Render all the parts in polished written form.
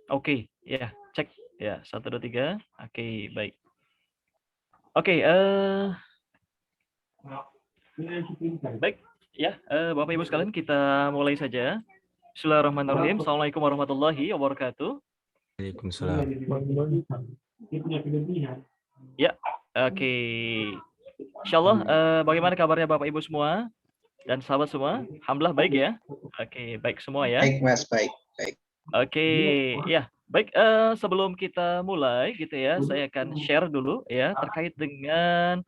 Oke, ya, cek. Ya, 1, 2, 3. Oke, baik. Oke, baik, ya, Bapak Ibu sekalian, kita mulai saja. Bismillahirrahmanirrahim. Assalamualaikum warahmatullahi wabarakatuh. Waalaikumsalam. Ya, oke. Insyaallah, bagaimana kabarnya Bapak Ibu semua dan sahabat semua? Alhamdulillah baik ya. Oke, baik semua ya. Baik, Mas, baik. Oke, ya, baik, sebelum kita mulai gitu ya, saya akan share dulu ya terkait dengan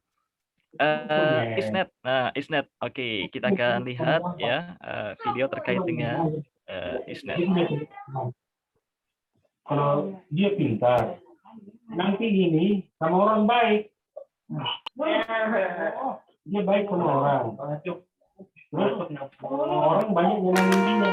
Isnet. Nah, Isnet. Oke, kita akan lihat ya video terkait dengan Isnet. Kalau dia pintar, nanti gini sama orang baik. Dia baik sama orang. Terus orang banyak ngomongin dia.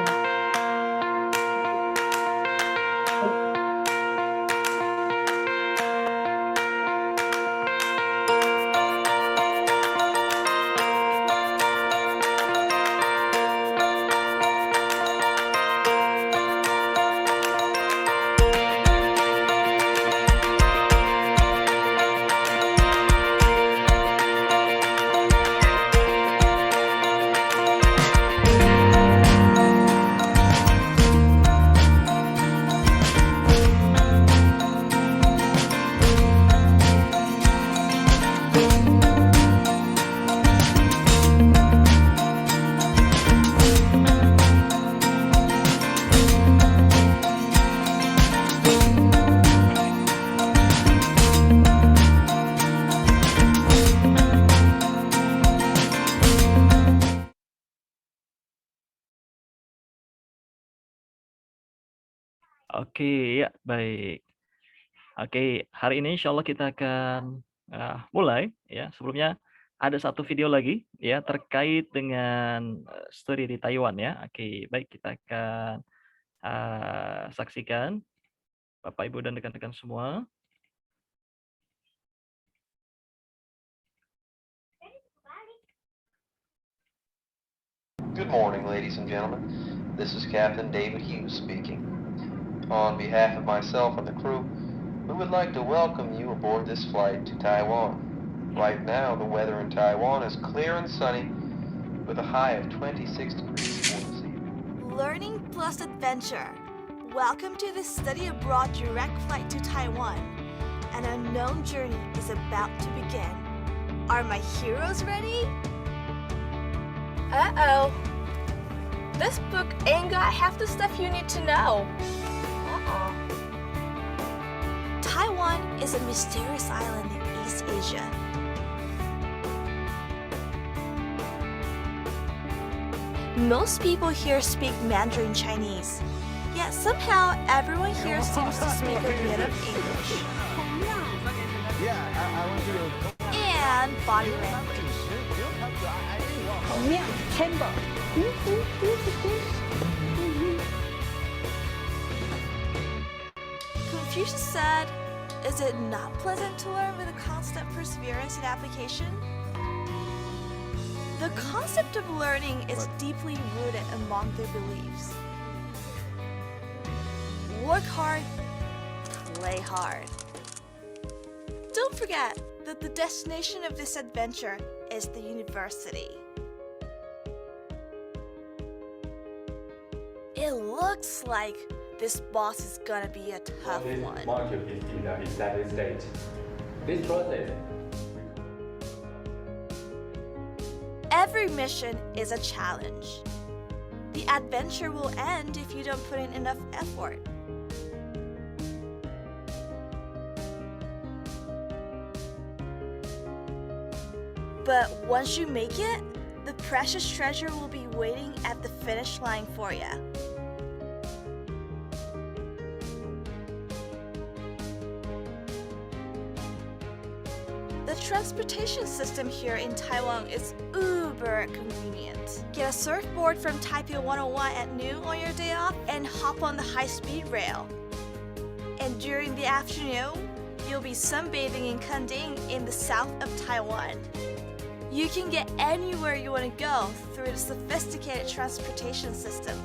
Oke, ya, baik. Oke, hari ini insya Allah kita akan mulai ya. Sebelumnya ada satu video lagi ya terkait dengan studi di Taiwan ya. Oke, baik, kita akan saksikan Bapak Ibu dan rekan-rekan semua. Good morning, ladies and gentlemen. This is Captain David Hughes speaking. On behalf of myself and the crew, we would like to welcome you aboard this flight to Taiwan. Right now, the weather in Taiwan is clear and sunny with a high of 26 degrees Celsius. Learning plus adventure. Welcome to the study abroad direct flight to Taiwan. An unknown journey is about to begin. Are my heroes ready? Uh-oh. This book ain't got half the stuff you need to know. Taiwan is a mysterious island in East Asia. Most people here speak Mandarin Chinese, yet somehow everyone here seems to speak a bit of English. And body language. Confucius said, "Is it not pleasant to learn with a constant perseverance in application?" The concept of learning is deeply rooted among their beliefs. Work hard, play hard. Don't forget that the destination of this adventure is the university. It looks like this boss is gonna be a tough one. Module is in the study stage. This process. Every mission is a challenge. The adventure will end if you don't put in enough effort. But once you make it, the precious treasure will be waiting at the finish line for you. The transportation system here in Taiwan is uber convenient. Get a surfboard from Taipei 101 at noon on your day off and hop on the high-speed rail. And during the afternoon, you'll be sunbathing in Kending in the south of Taiwan. You can get anywhere you want to go through the sophisticated transportation system.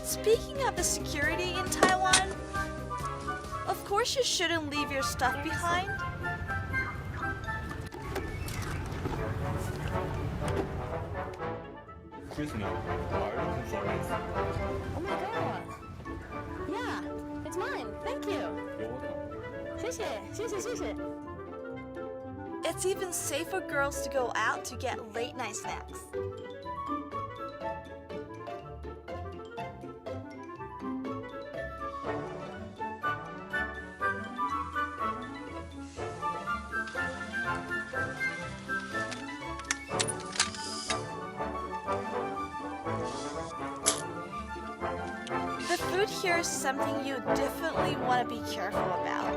Speaking of the security in Taiwan, of course you shouldn't leave your stuff behind. Excuse me, are you looking for anything? Oh my god. Yeah, it's mine. Thank you. You're welcome. 谢谢，谢谢，谢谢。 It's even safe for girls to go out to get late night snacks. The food here is something you definitely want to be careful about.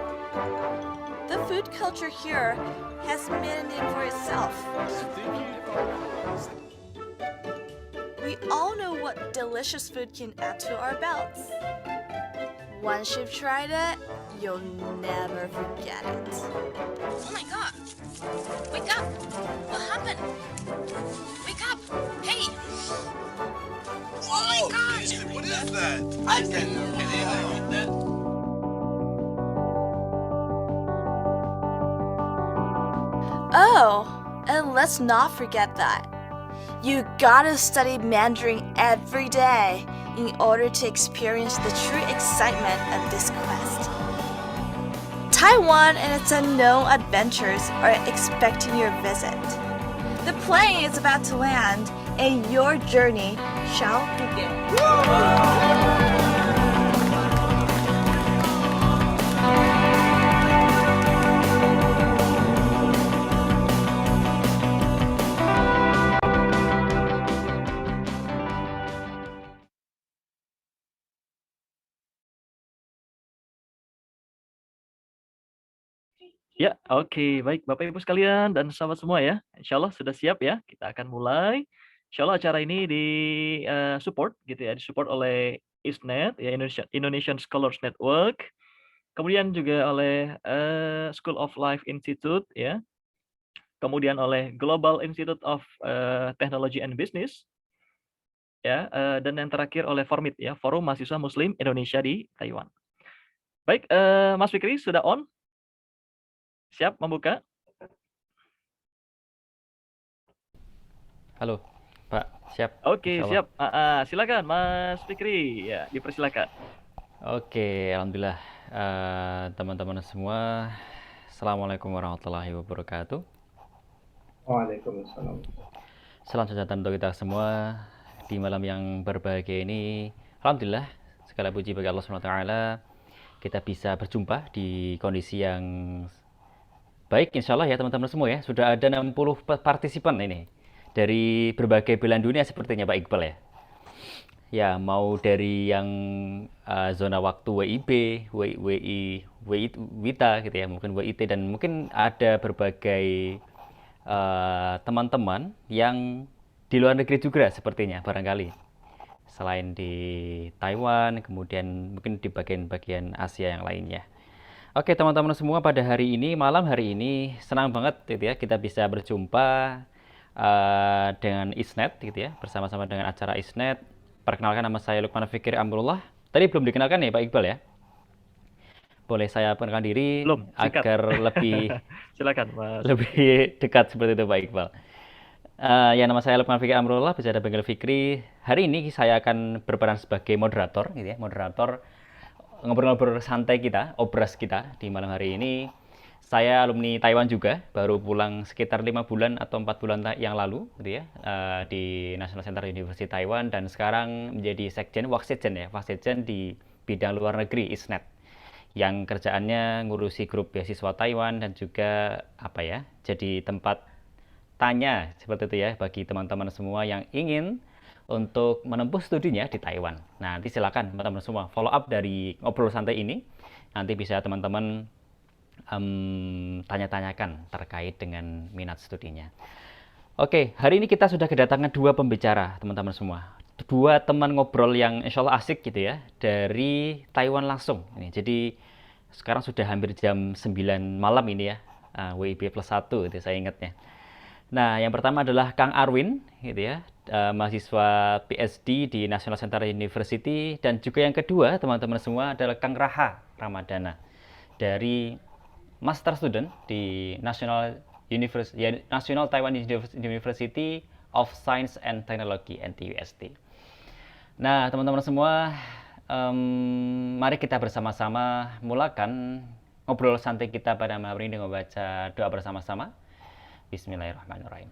The food culture here has made a name for itself. We all know what delicious food can add to our belts. Once you've tried it, you'll never forget it. Oh my god! Wake up! What happened? Wake up! Hey! Oh my god! What is that? I didn't know that. Oh, and let's not forget that. You gotta study Mandarin every day in order to experience the true excitement of this quest. Taiwan and its unknown adventures are expecting your visit. The plane is about to land, and your journey shall begin. Ya, oke, baik Bapak Ibu sekalian dan sahabat semua ya. Insya Allah sudah siap ya. Kita akan mulai. Insya Allah acara ini support gitu ya, disupport oleh ISNET ya, Indonesian Scholars Network. Kemudian juga oleh School of Life Institute ya. Kemudian oleh Global Institute of Technology and Business. Ya, dan yang terakhir oleh Formit ya, Forum Mahasiswa Muslim Indonesia di Taiwan. Baik, Mas Fikri sudah on? Siap membuka? Halo, Pak. Siap. Oke, Insyaallah. siap. Silakan Mas Fikri. Ya, dipersilakan. Oke, alhamdulillah. Teman-teman semua, assalamualaikum warahmatullahi wabarakatuh. Waalaikumsalam. Salam sejahtera untuk kita semua di malam yang berbahagia ini. Alhamdulillah, segala puji bagi Allah SWT. Kita bisa berjumpa di kondisi yang baik, insya Allah ya teman-teman semua ya. Sudah ada 60 partisipan ini dari berbagai belahan dunia sepertinya Pak Iqbal ya. Ya, mau dari yang zona waktu WIB, WITA gitu ya, mungkin WIT, dan mungkin ada berbagai teman-teman yang di luar negeri juga sepertinya barangkali. Selain di Taiwan, kemudian mungkin di bagian-bagian Asia yang lainnya. Oke teman-teman semua, pada hari ini, malam hari ini senang banget gitu ya, kita bisa berjumpa dengan ISNET gitu ya, bersama-sama dengan acara ISNET. Perkenalkan, nama saya Lukman Fikri Amrullah. Tadi belum dikenalkan ya Pak Iqbal ya? Boleh saya perkenalkan diri Belum, agar lebih silakan Mas. lebih dekat seperti itu Pak Iqbal. Ya, nama saya Lukman Fikri Amrullah, bisa dipanggil Fikri. Hari ini saya akan berperan sebagai moderator gitu ya, moderator ngobrol-ngobrol santai kita, obras kita di malam hari ini. Saya alumni Taiwan juga, baru pulang sekitar 5 bulan atau 4 bulan yang lalu gitu ya, di National Center University Taiwan, dan sekarang menjadi Waksekjen di bidang luar negeri ISNET, yang kerjaannya ngurusi grup beasiswa Taiwan dan juga jadi tempat tanya seperti itu ya bagi teman-teman semua yang ingin untuk menempuh studinya di Taiwan. Nah, nanti silakan teman-teman semua follow up dari ngobrol santai ini. Nanti bisa teman-teman tanya-tanyakan terkait dengan minat studinya. Oke, hari ini kita sudah kedatangan 2 pembicara, teman-teman semua. 2 teman ngobrol yang insya Allah asik gitu ya, dari Taiwan langsung. Jadi sekarang sudah hampir jam 9 malam ini ya, WIB +1 itu saya ingatnya. Nah, yang pertama adalah Kang Arwin, gitu ya, mahasiswa PhD di National Central University, dan juga yang kedua, teman-teman semua, adalah Kang Raha Ramadana dari Master Student di National Taiwan University of Science and Technology (NTUST). Nah, teman-teman semua, mari kita bersama-sama mulakan ngobrol santai kita pada malam ini dengan membaca doa bersama-sama. Bismillahirrahmanirrahim.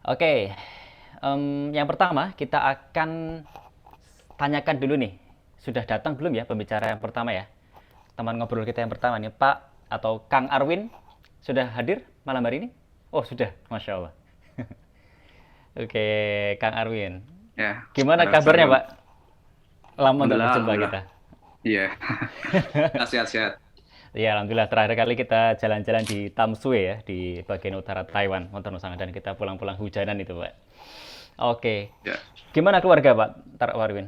Oke, yang pertama kita akan tanyakan dulu nih, sudah datang belum ya pembicara yang pertama ya? Teman ngobrol kita yang pertama nih, Pak atau Kang Arwin, sudah hadir malam hari ini? Oh sudah, Masya Allah. Oke, Kang Arwin. Ya. Gimana kabarnya Pak? Lama nggak berjumpa kita. Iya. Sehat-sehat. Ya, alhamdulillah terakhir kali kita jalan-jalan di Tamsue ya, di bagian utara Taiwan, Wonton dan kita pulang-pulang hujanan itu, Pak. Oke. Ya. Gimana keluarga, Pak Arwin?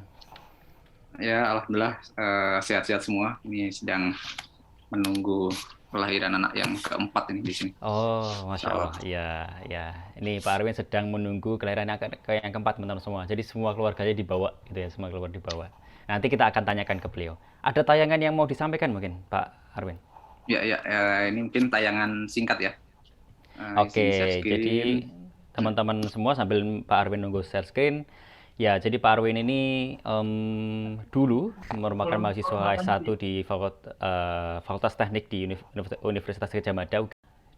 Ya, alhamdulillah sehat-sehat semua. Ini sedang menunggu kelahiran anak yang keempat ini di sini. Oh, Masya Allah. Iya, ya. Ini Pak Arwin sedang menunggu kelahiran anak yang keempat, teman-teman semua. Jadi semua keluarganya dibawa, gitu ya, semua keluarga dibawa. Nanti kita akan tanyakan ke beliau. Ada tayangan yang mau disampaikan mungkin, Pak Arwin? Ya, ini mungkin tayangan singkat ya. Oke, jadi teman-teman semua sambil Pak Arwin nunggu share screen, ya jadi Pak Arwin ini dulu merupakan mahasiswa S1 di Fakultas Teknik di Universitas Gadjah Mada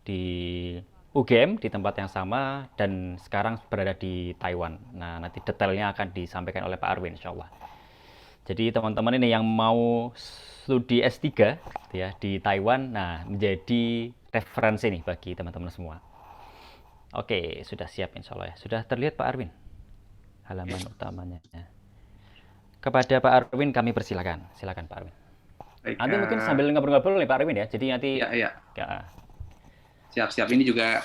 di UGM, di tempat yang sama, dan sekarang berada di Taiwan. Nah, nanti detailnya akan disampaikan oleh Pak Arwin, insya Allah. Jadi teman-teman ini yang mau studi S3 ya di Taiwan, nah menjadi referensi nih bagi teman-teman semua. Oke, sudah siap insya Allah ya. Sudah terlihat Pak Arwin halaman utamanya. Kepada Pak Arwin kami persilakan. Silakan Pak Arwin. Baik, nanti mungkin sambil ngobrol-ngobrol nih Pak Arwin ya. Jadi nanti ya. Siap-siap, ini juga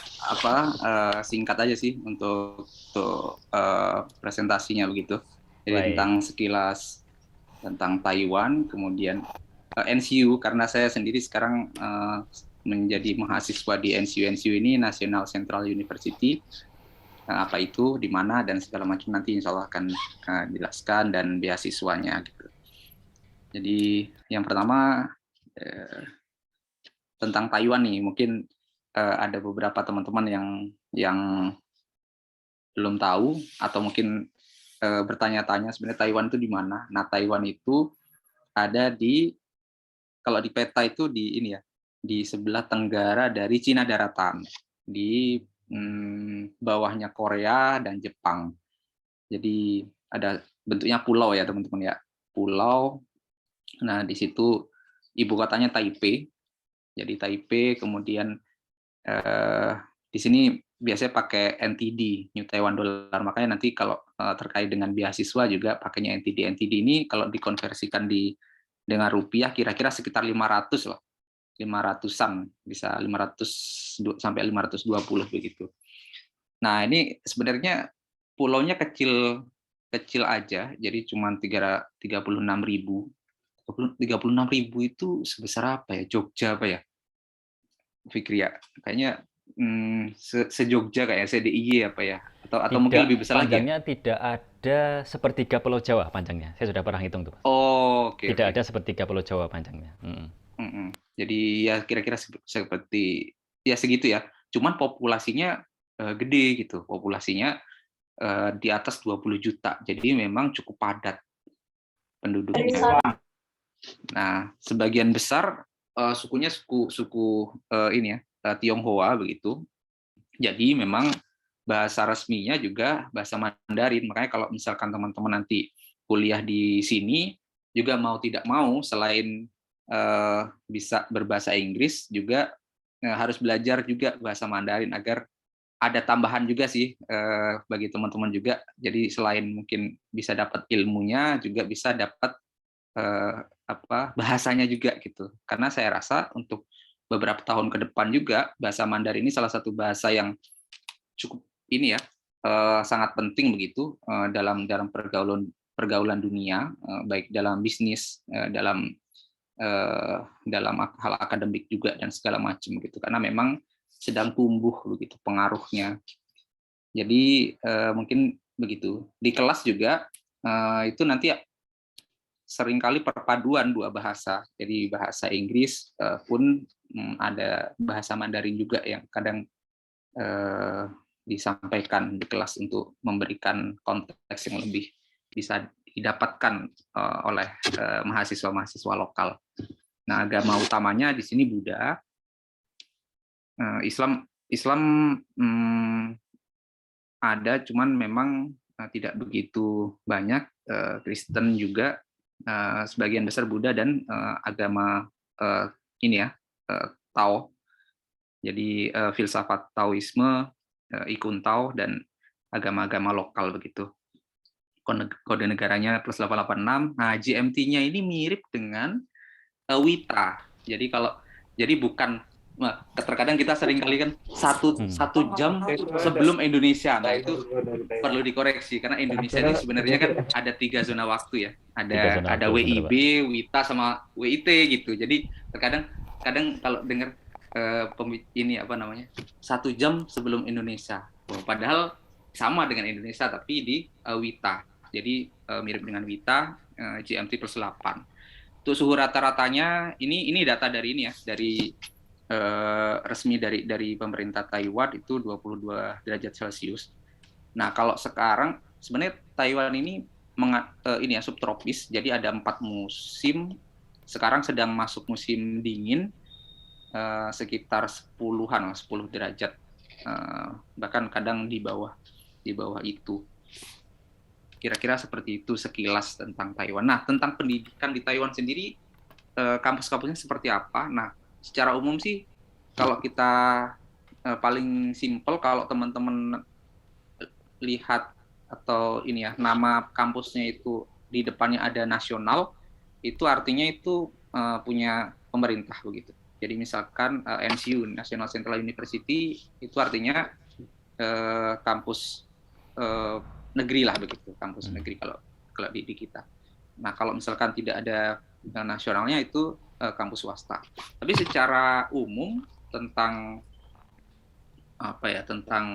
singkat aja sih untuk presentasinya begitu. Jadi tentang sekilas tentang Taiwan, kemudian NCU, karena saya sendiri sekarang menjadi mahasiswa di NCU ini, National Central University, apa itu, di mana, dan segala macam nanti insya Allah akan jelaskan, dan beasiswanya gitu. Jadi yang pertama tentang Taiwan nih, mungkin ada beberapa teman-teman yang belum tahu atau mungkin bertanya-tanya sebenarnya Taiwan itu di mana. Nah, Taiwan itu ada kalau di peta itu di ini ya, di sebelah tenggara dari Cina daratan, di bawahnya Korea dan Jepang. Jadi ada bentuknya pulau ya teman-teman ya, pulau. Nah, di situ ibu kotanya Taipei. Jadi Taipei, kemudian di sini biasanya pakai NTD, New Taiwan Dollar. Makanya nanti kalau terkait dengan beasiswa juga pakainya NTD. NTD ini kalau dikonversikan dengan rupiah kira-kira sekitar 500 lah. 500-an, bisa 500 sampai 520 begitu. Nah, ini sebenarnya pulaunya kecil aja, jadi cuma 36.000. 36.000 itu sebesar apa ya? Jogja apa ya? Fikri ya, kayaknya se-Jogja kayak se-DIY apa ya, atau mungkin lebih besar lagi. Panjangnya tidak ada sepertiga Pulau Jawa panjangnya. Saya sudah pernah hitung tuh. Oh, oke. Tidak ada sepertiga Pulau Jawa panjangnya. Jadi ya kira-kira seperti ya segitu ya. Cuman populasinya gede gitu. Populasinya di atas 20 juta. Jadi memang cukup padat penduduknya. Nah, sebagian besar sukunya suku ini ya, Tionghoa begitu. Jadi memang bahasa resminya juga bahasa Mandarin. Makanya kalau misalkan teman-teman nanti kuliah di sini juga mau tidak mau selain bisa berbahasa Inggris juga harus belajar juga bahasa Mandarin agar ada tambahan juga sih bagi teman-teman juga. Jadi selain mungkin bisa dapat ilmunya juga bisa dapat bahasanya juga gitu. Karena saya rasa untuk beberapa tahun ke depan juga bahasa Mandarin ini salah satu bahasa yang cukup ini ya sangat penting begitu dalam pergaulan dunia, baik dalam bisnis, dalam hal akademik juga dan segala macam gitu. Karena memang sedang tumbuh begitu pengaruhnya. Jadi mungkin begitu. Di kelas juga itu nanti seringkali perpaduan dua bahasa. Jadi bahasa Inggris pun ada bahasa Mandarin juga yang kadang disampaikan di kelas untuk memberikan konteks yang lebih bisa didapatkan oleh mahasiswa-mahasiswa lokal. Nah, agama utamanya di sini Buddha. Islam ada, cuman memang tidak begitu banyak. Kristen juga sebagian besar Buddha dan agama Tao. Jadi filsafat Taoisme, Ikun Tao dan agama-agama lokal begitu. Kode negaranya +886. Nah, GMT-nya ini mirip dengan Wita. Jadi bukan, terkadang kita sering kali kan satu jam sebelum Indonesia. Nah, itu perlu dikoreksi karena Indonesia ini sebenarnya kan ada 3 zona waktu ya. Ada WIB, Wita sama WIT gitu. Jadi terkadang kalau dengar ini 1 jam sebelum Indonesia. Padahal sama dengan Indonesia tapi di Wita. Jadi mirip dengan Wita, GMT +8. Untuk suhu rata-ratanya ini data dari ini ya, dari resmi dari pemerintah Taiwan itu 22 derajat Celcius. Nah, kalau sekarang sebenarnya Taiwan ini subtropis, jadi ada 4 musim. Sekarang sedang masuk musim dingin, sekitar 10 derajat, bahkan kadang di bawah itu. Kira-kira seperti itu sekilas tentang Taiwan. Nah, tentang pendidikan di Taiwan sendiri, kampus-kampusnya seperti apa? Nah, secara umum sih, kalau kita paling simpel, kalau teman-teman lihat atau nama kampusnya itu di depannya ada nasional, itu artinya itu punya pemerintah begitu. Jadi misalkan NCU, National Central University, itu artinya kampus negeri lah begitu, kampus negeri kalau di kita. Nah, kalau misalkan tidak ada nasionalnya itu kampus swasta. Tapi secara umum tentang tentang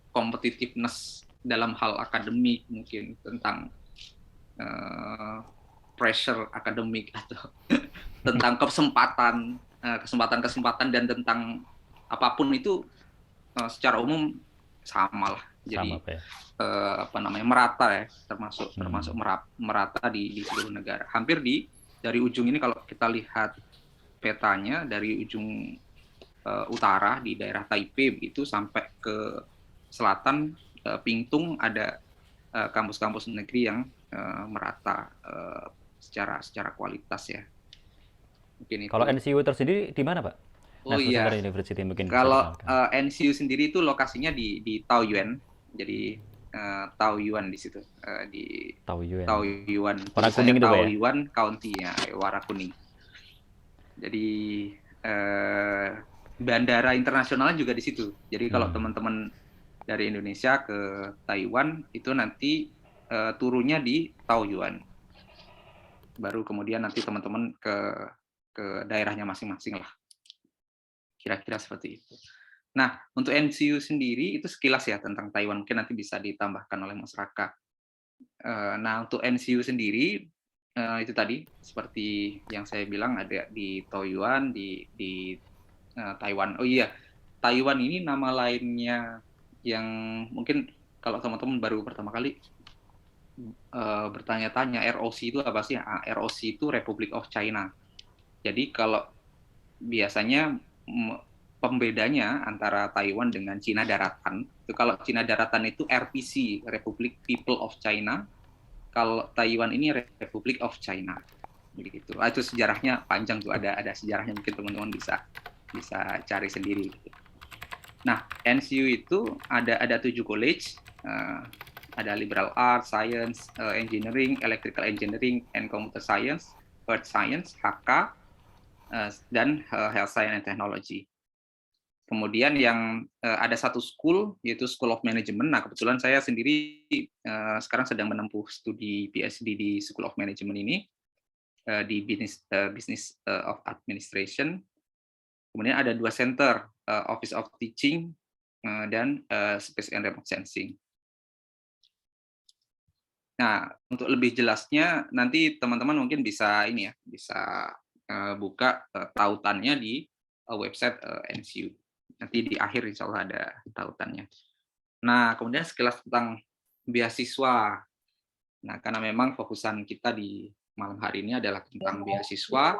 competitiveness dalam hal akademik, mungkin tentang pressure akademik atau tentang kesempatan dan tentang apapun itu secara umum sama lah. Jadi merata ya, termasuk merata di seluruh negara. Hampir dari ujung ini kalau kita lihat petanya dari ujung utara di daerah Taipei begitu sampai ke selatan Pingtung ada kampus-kampus negeri yang merata secara kualitas ya. Mungkin itu. Kalau NCU tersendiri di mana, Pak? National University mungkin. Kalau NCU sendiri itu lokasinya di Taoyuan. Jadi Taoyuan di situ, di Taoyuan. Warna kuning itu ya? Taoyuan County ya, warna kuning. Jadi bandara internasionalnya juga di situ. Jadi kalau teman-teman dari Indonesia ke Taiwan itu nanti turunnya di Taoyuan. Baru kemudian nanti teman-teman ke daerahnya masing-masing lah. Kira-kira seperti itu. Nah, untuk NCU sendiri itu sekilas ya tentang Taiwan, mungkin nanti bisa ditambahkan oleh Mas Raka. Nah, untuk NCU sendiri itu tadi seperti yang saya bilang ada di Taoyuan, di Taiwan. Oh iya, Taiwan ini nama lainnya yang mungkin kalau teman-teman baru pertama kali bertanya-tanya ROC itu apa sih? ROC itu Republic of China. Jadi kalau biasanya pembedanya antara Taiwan dengan Cina daratan, itu kalau Cina daratan itu RPC, Republic People of China, kalau Taiwan ini Republic of China, begitu. Itu sejarahnya panjang tuh, ada sejarahnya, mungkin teman-teman bisa cari sendiri. Nah, NCU itu ada 7 college, ada Liberal Arts, Science, Engineering, Electrical Engineering, and Computer Science, Earth Science, HK, dan Health Science and Technology. Kemudian yang ada satu school, yaitu School of Management. Nah, kebetulan saya sendiri sekarang sedang menempuh studi PhD di School of Management ini, di Business of Administration. Kemudian ada 2 center, Office of Teaching dan Space and Remote Sensing. Nah, untuk lebih jelasnya nanti teman-teman mungkin bisa ini ya, bisa buka tautannya di website NCU. Nanti di akhir insya Allah ada tautannya. Nah, kemudian sekilas tentang beasiswa. Nah, karena memang fokusan kita di malam hari ini adalah tentang beasiswa.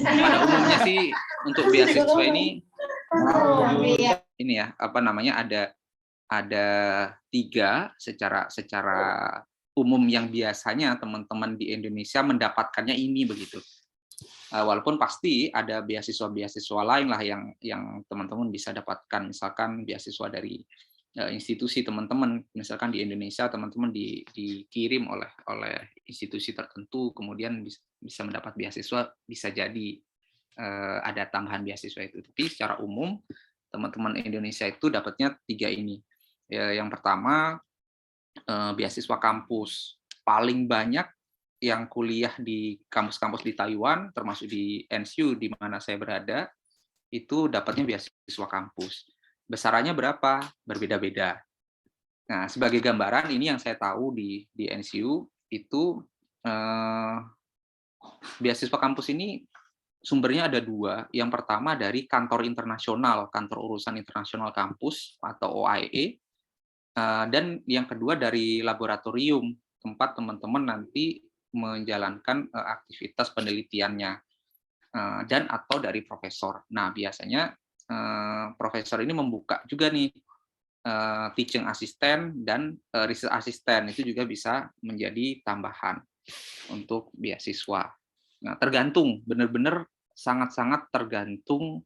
Pada umumnya sih untuk beasiswa ini ya, apa namanya, ada 3 secara umum yang biasanya teman-teman di Indonesia mendapatkannya ini begitu. Walaupun pasti ada beasiswa lain lah yang teman-teman bisa dapatkan, misalkan beasiswa dari institusi teman-teman, misalkan di Indonesia teman-teman dikirim oleh institusi tertentu, kemudian bisa mendapat beasiswa, bisa jadi ada tambahan beasiswa itu. Tapi secara umum teman-teman Indonesia itu dapatnya 3 ini. Yang pertama beasiswa kampus. Paling banyak yang kuliah di kampus-kampus di Taiwan, termasuk di NCU di mana saya berada, itu dapatnya beasiswa kampus. Besarannya berapa? Berbeda-beda. Nah, sebagai gambaran ini yang saya tahu di NCU itu beasiswa kampus ini sumbernya ada 2. Yang pertama dari kantor internasional, kantor urusan internasional kampus atau OIE, dan yang kedua dari laboratorium tempat teman-teman nanti menjalankan aktivitas penelitiannya, dan atau dari profesor. Nah, biasanya profesor ini membuka juga nih teaching assistant dan research assistant, itu juga bisa menjadi tambahan untuk beasiswa. Nah, tergantung, benar-benar sangat-sangat tergantung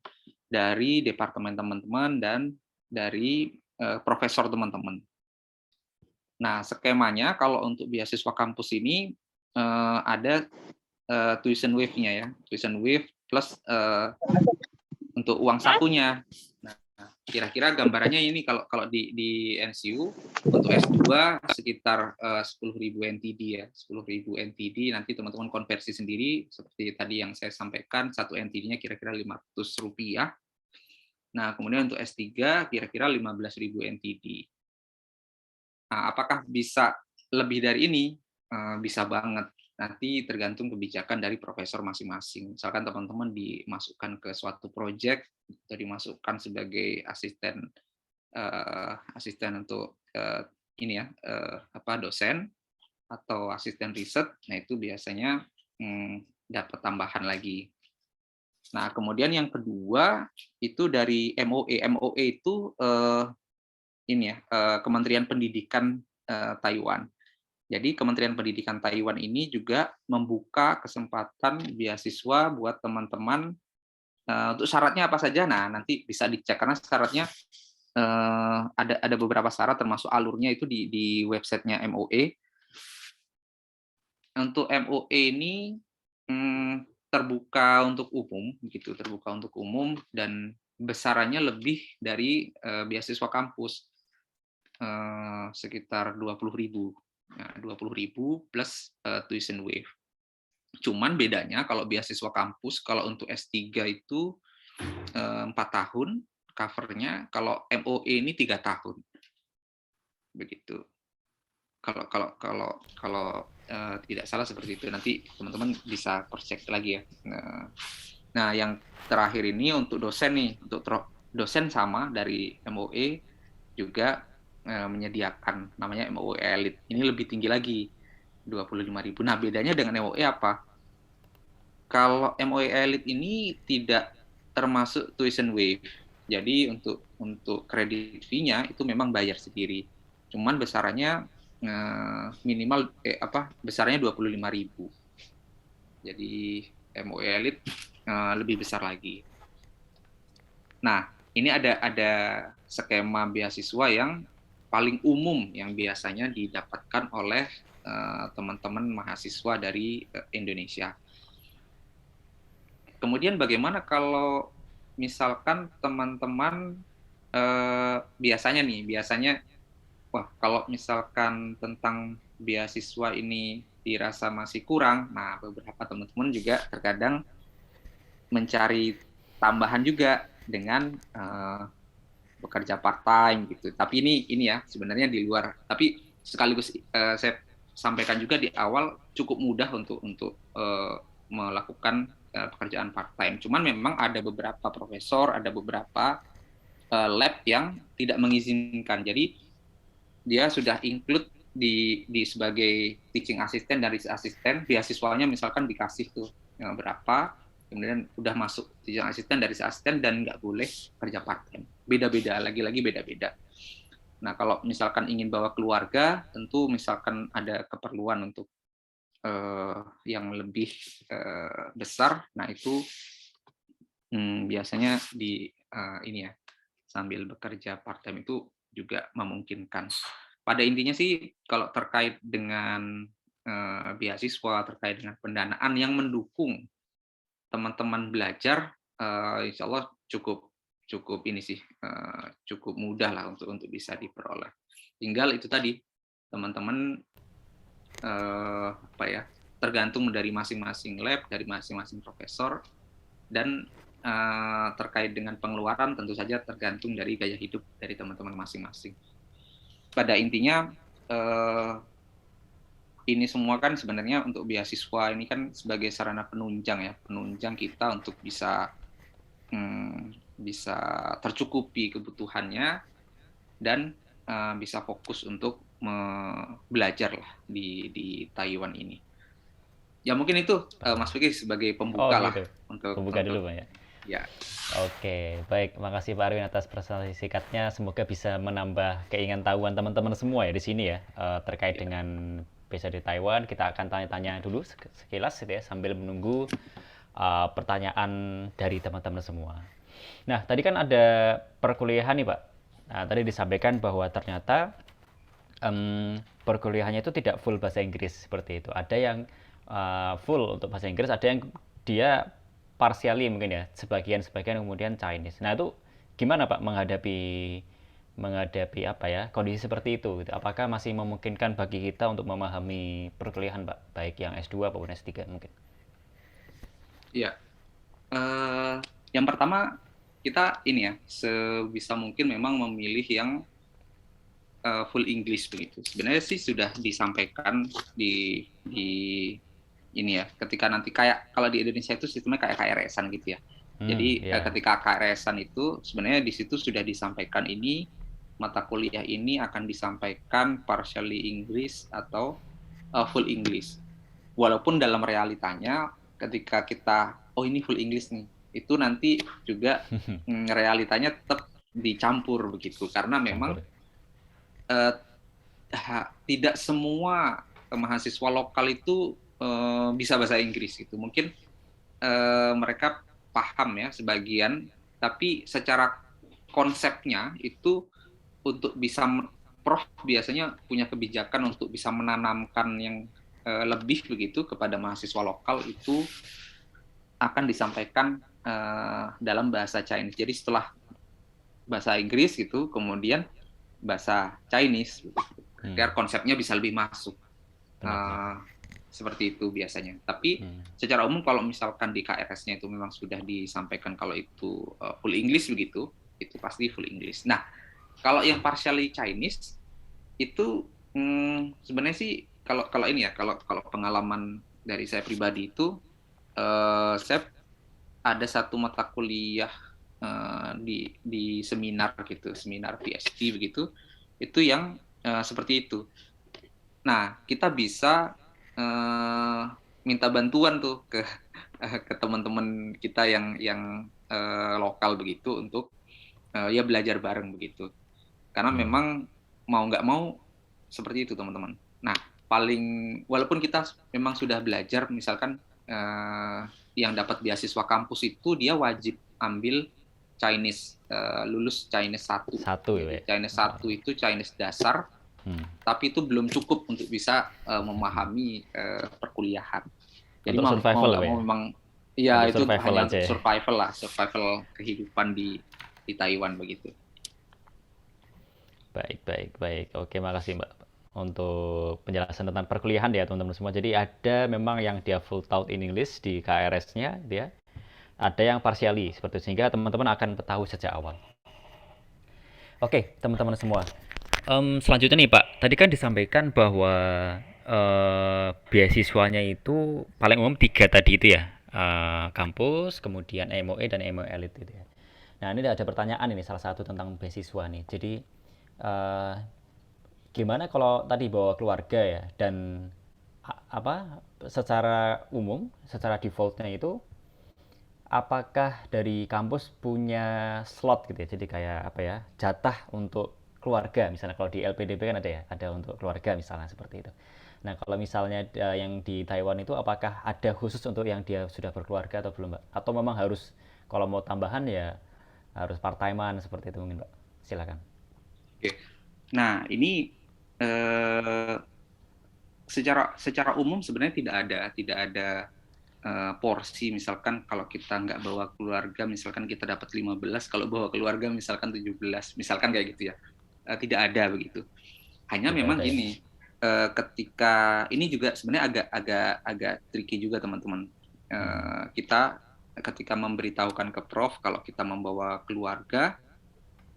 dari departemen teman-teman dan dari profesor teman-teman. Nah, skemanya kalau untuk beasiswa kampus ini ada tuition wave-nya ya, tuition wave plus untuk uang sakunya. Nah, kira-kira gambarannya ini kalau di NCU untuk S2 sekitar 10.000 NTD ya, 10.000 NTD, nanti teman-teman konversi sendiri seperti tadi yang saya sampaikan, 1 NTD-nya kira-kira Rp500. Nah, kemudian untuk S3 kira-kira 15.000 NTD. Nah, apakah bisa lebih dari ini? Bisa banget. Nanti tergantung kebijakan dari profesor masing-masing. Misalkan teman-teman dimasukkan ke suatu proyek atau dimasukkan sebagai asisten untuk ini ya, dosen atau asisten riset. Nah, itu biasanya dapat tambahan lagi. Nah, kemudian yang kedua itu dari MOE. MOE itu ini ya, Kementerian Pendidikan Taiwan. Jadi Kementerian Pendidikan Taiwan ini juga membuka kesempatan beasiswa buat teman-teman. Untuk syaratnya apa saja? Nah, nanti bisa dicek karena syaratnya ada beberapa syarat, termasuk alurnya itu di websitenya MOE. Untuk MOE ini terbuka untuk umum, begitu, terbuka untuk umum dan besarannya lebih dari beasiswa kampus, sekitar 20.000. Nah, 20.000 plus tuition wave. Cuman bedanya kalau beasiswa kampus, kalau untuk S3 itu 4 tahun covernya, kalau MOE ini 3 tahun. Begitu. Kalau tidak salah seperti itu, nanti teman-teman bisa cross-check lagi ya. Nah, yang terakhir ini untuk dosen nih, untuk dosen sama dari MOE juga menyediakan namanya MOE Elite. Ini lebih tinggi lagi, 25.000. Nah, bedanya dengan MOE apa? Kalau MOE Elite ini tidak termasuk tuition wave. Jadi untuk kredit fee-nya itu memang bayar sendiri. Cuman besarannya minimal besarnya 25.000. Jadi MOE Elite lebih besar lagi. Nah, ini ada skema beasiswa yang paling umum yang biasanya didapatkan oleh teman-teman mahasiswa dari Indonesia. Kemudian bagaimana kalau misalkan teman-teman biasanya wah, kalau misalkan tentang beasiswa ini dirasa masih kurang, nah beberapa teman-teman juga terkadang mencari tambahan juga dengan bekerja part time gitu. Tapi ini ya sebenarnya di luar. Tapi sekaligus saya sampaikan juga di awal cukup mudah untuk melakukan pekerjaan part time. Cuman memang ada beberapa profesor, ada beberapa lab yang tidak mengizinkan. Jadi dia sudah include di sebagai teaching assistant dan research assistant, beasiswanya misalkan dikasih tuh berapa, kemudian udah masuk teaching assistant dari research assistant dan nggak boleh kerja part time. Beda-beda, lagi-lagi beda-beda. Nah, kalau misalkan ingin bawa keluarga, tentu misalkan ada keperluan untuk yang lebih besar, nah itu biasanya di ini ya, sambil bekerja part time itu juga memungkinkan. Pada intinya sih, kalau terkait dengan beasiswa, terkait dengan pendanaan yang mendukung teman-teman belajar, insya Allah cukup ini sih, cukup mudah lah untuk bisa diperoleh. Tinggal itu tadi, teman-teman tergantung dari masing-masing lab, dari masing-masing profesor, dan terkait dengan pengeluaran tentu saja tergantung dari gaya hidup dari teman-teman masing-masing. Pada intinya ini semua kan sebenarnya untuk beasiswa ini kan sebagai sarana penunjang kita untuk bisa tercukupi kebutuhannya dan bisa fokus untuk belajar lah di Taiwan ini. Ya mungkin itu Mas Fikri sebagai pembuka lah untuk pembuka dulu Pak ya. Ya. Oke, baik. Makasih Pak Arwin atas presentasi singkatnya. Semoga bisa menambah keingintahuan teman-teman semua ya di sini ya terkait dengan bisa di Taiwan. Kita akan tanya-tanya dulu sekilas gitu ya sambil menunggu pertanyaan dari teman-teman semua. Nah, tadi kan ada perkuliahan nih Pak. Nah, tadi disampaikan bahwa ternyata perkuliahannya itu tidak full bahasa Inggris seperti itu. Ada yang full untuk bahasa Inggris, ada yang dia partially mungkin ya, sebagian kemudian Chinese. Nah, itu gimana Pak menghadapi apa ya, kondisi seperti itu gitu. Apakah masih memungkinkan bagi kita untuk memahami perkuliahan Pak, baik yang S2 maupun S3 mungkin? Iya. Yang pertama kita ini ya, sebisa mungkin memang memilih yang full English begitu. Sebenarnya sih sudah disampaikan di ini ya, ketika nanti kayak kalau di Indonesia itu sistemnya kayak KRS-an gitu ya. Jadi ketika KRS-an itu sebenarnya di situ sudah disampaikan ini mata kuliah ini akan disampaikan partially English atau full English. Walaupun dalam realitanya ketika kita ini full English nih, itu nanti juga realitanya tetap dicampur begitu karena memang tidak semua mahasiswa lokal itu bisa bahasa Inggris gitu. Mungkin mereka paham ya sebagian, tapi secara konsepnya itu untuk bisa Prof biasanya punya kebijakan untuk bisa menanamkan yang lebih begitu kepada mahasiswa lokal itu akan disampaikan dalam bahasa Chinese. Jadi setelah bahasa Inggris gitu, kemudian bahasa Chinese, agar konsepnya bisa lebih masuk. Seperti itu biasanya. Tapi secara umum kalau misalkan di KRS-nya itu memang sudah disampaikan kalau itu full English begitu, itu pasti full English. Nah, kalau yang partially Chinese itu sebenarnya sih kalau ini ya, kalau pengalaman dari saya pribadi itu saya ada satu mata kuliah di seminar gitu, seminar PhD begitu, itu yang seperti itu. Nah, kita bisa minta bantuan tuh ke teman-teman kita yang lokal begitu untuk ya belajar bareng begitu. Karena memang mau nggak mau seperti itu teman-teman. Nah, walaupun kita memang sudah belajar, misalkan yang dapat beasiswa kampus itu dia wajib ambil Chinese, lulus Chinese 1. Chinese 1 itu Chinese dasar. Tapi itu belum cukup untuk bisa memahami perkuliahan. Jadi untuk survival memang ya itu hanya untuk survival kehidupan di Taiwan begitu. Baik. Oke, makasih Mbak untuk penjelasan tentang perkuliahan ya teman-teman semua. Jadi ada memang yang dia full taught in English di KRS-nya dia. ada yang partially seperti itu, sehingga teman-teman akan tahu sejak awal. Oke, teman-teman semua. Selanjutnya nih Pak, tadi kan disampaikan bahwa beasiswanya itu paling umum 3 tadi itu ya, kampus, kemudian MOE dan MOE Elite itu ya. Nah ini ada pertanyaan ini salah satu tentang beasiswa nih. Jadi gimana kalau tadi bawa keluarga ya, dan secara umum, secara defaultnya itu apakah dari kampus punya slot gitu ya, jadi kayak jatah untuk keluarga, misalnya kalau di LPDP kan ada untuk keluarga misalnya seperti itu. Nah kalau misalnya yang di Taiwan itu apakah ada khusus untuk yang dia sudah berkeluarga atau belum Mbak? Atau memang harus kalau mau tambahan ya harus part-timean seperti itu mungkin Mbak? Silakan. Oke. Nah ini secara umum sebenarnya tidak ada porsi, misalkan kalau kita nggak bawa keluarga misalkan kita dapat 15, kalau bawa keluarga misalkan 17, misalkan kayak gitu ya. Tidak ada begitu. Hanya memang gini, ketika ini juga sebenarnya agak tricky juga teman-teman. Kita ketika memberitahukan ke Prof kalau kita membawa keluarga,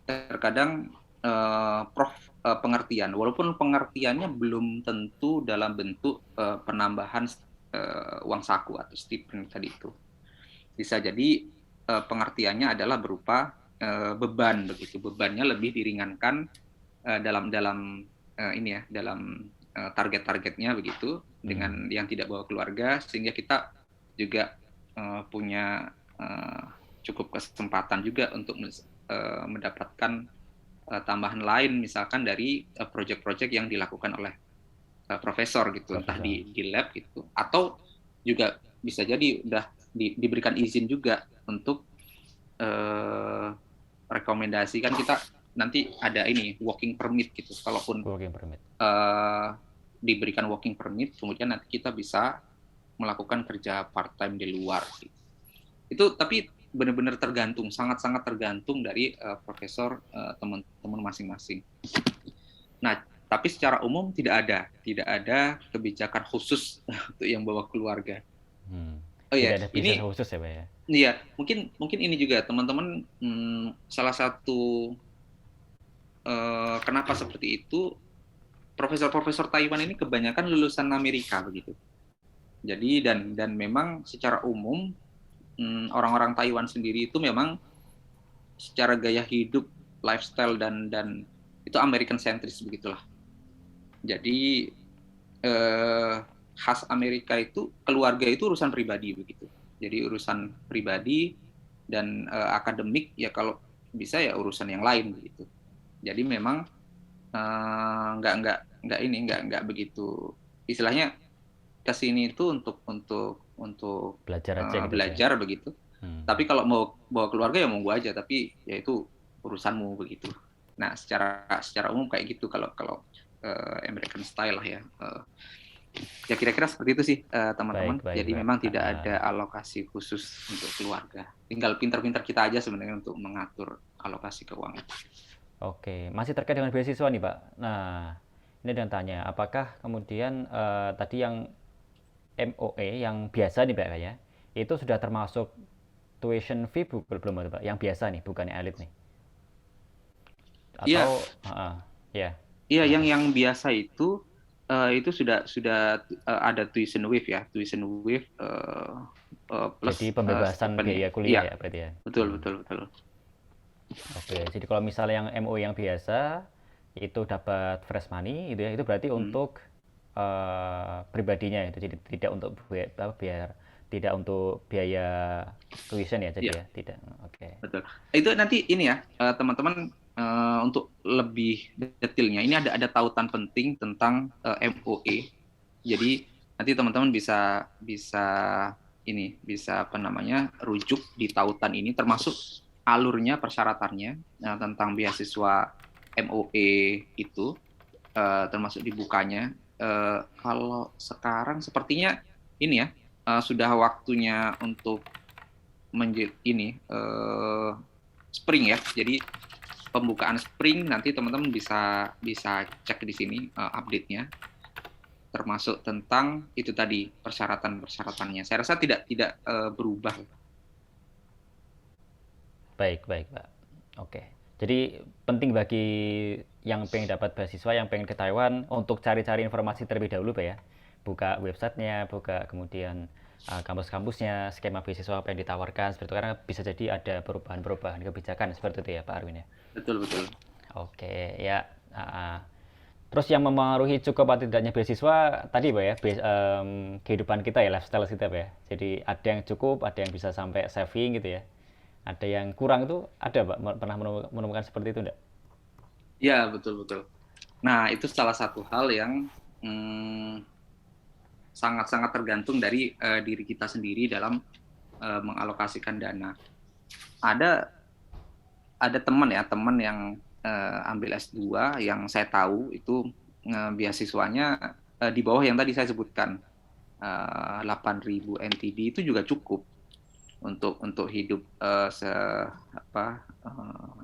terkadang Prof pengertian, walaupun pengertiannya belum tentu dalam bentuk penambahan uang saku atau stipend tadi itu. Bisa jadi pengertiannya adalah berupa beban begitu, bebannya lebih diringankan dalam ini ya, dalam target-targetnya begitu dengan yang tidak bawa keluarga, sehingga kita juga punya cukup kesempatan juga untuk mendapatkan tambahan lain, misalkan dari proyek-proyek yang dilakukan oleh profesor gitu, entah di lab gitu, atau juga bisa jadi udah diberikan izin juga untuk rekomendasi, kan kita nanti ada ini working permit gitu, kalaupun diberikan working permit, kemudian nanti kita bisa melakukan kerja part time di luar gitu. Itu tapi benar-benar tergantung, sangat-sangat tergantung dari profesor teman-teman masing-masing. Nah, tapi secara umum tidak ada kebijakan khusus untuk yang bawa keluarga. Oh ya, ini khusus ya Pak ya. Iya, mungkin ini juga teman-teman, salah satu kenapa seperti itu, profesor-profesor Taiwan ini kebanyakan lulusan Amerika begitu. Jadi dan memang secara umum orang-orang Taiwan sendiri itu memang secara gaya hidup, lifestyle dan itu American centris begitulah. Jadi khas Amerika itu keluarga itu urusan pribadi begitu. Jadi urusan pribadi dan akademik ya kalau bisa ya urusan yang lain begitu. Jadi memang nggak begitu, istilahnya kesini itu untuk belajar aja gitu belajar ya? Begitu. Tapi kalau mau bawa keluarga ya monggo aja, tapi ya itu urusanmu begitu. Nah secara umum kayak gitu kalau American style lah ya. Ya kira-kira seperti itu sih teman-teman. Jadi memang tidak ada alokasi khusus untuk keluarga. Tinggal pintar-pintar kita aja sebenarnya untuk mengatur alokasi keuangan. Oke, masih terkait dengan beasiswa nih Pak. Nah, ini ada yang tanya, apakah kemudian tadi yang MOE yang biasa nih Pak ya, itu sudah termasuk tuition fee belum Pak? Yang biasa nih, bukan yang elite nih? Atau Iya, yang biasa itu sudah ada tuition waive ya, tuition waive plus jadi pembebasan biaya kuliah ya berarti ya. Betul. Oke, jadi kalau misalnya yang MOE yang biasa itu dapat fresh money itu ya, itu berarti untuk pribadinya itu, jadi tidak untuk tidak untuk biaya tuition ya, jadi ya tidak. Oke. Betul. Itu nanti ini ya teman-teman, untuk lebih detailnya ini ada tautan penting tentang MOE. Jadi nanti teman-teman bisa rujuk di tautan ini, termasuk alurnya, persyaratannya tentang beasiswa MOE itu, termasuk dibukanya. Kalau sekarang sepertinya ini ya sudah waktunya untuk spring ya. Jadi pembukaan spring nanti teman-teman bisa cek di sini update-nya, termasuk tentang itu tadi persyaratannya. Saya rasa tidak berubah Baik, baik, Pak. Oke. Jadi penting bagi yang pengen dapat beasiswa, yang pengen ke Taiwan untuk cari-cari informasi terlebih dahulu, Pak ya. Buka websitenya, buka kemudian kampus-kampusnya, skema beasiswa apa yang ditawarkan, seperti itu. Karena bisa jadi ada perubahan-perubahan kebijakan seperti itu ya, Pak Arwin ya. Betul, betul. Oke, ya. Terus yang mempengaruhi cukup atau tidaknya beasiswa tadi Pak ya, kehidupan kita ya, lifestyle kita Pak ya. Jadi ada yang cukup, ada yang bisa sampai saving gitu ya. Ada yang kurang itu ada Pak, pernah menemukan seperti itu enggak? Ya, betul-betul. Nah, itu salah satu hal yang sangat-sangat tergantung dari diri kita sendiri dalam mengalokasikan dana. Ada teman yang ambil S2 yang saya tahu itu beasiswanya di bawah yang tadi saya sebutkan, 8.000 NTD itu juga cukup untuk hidup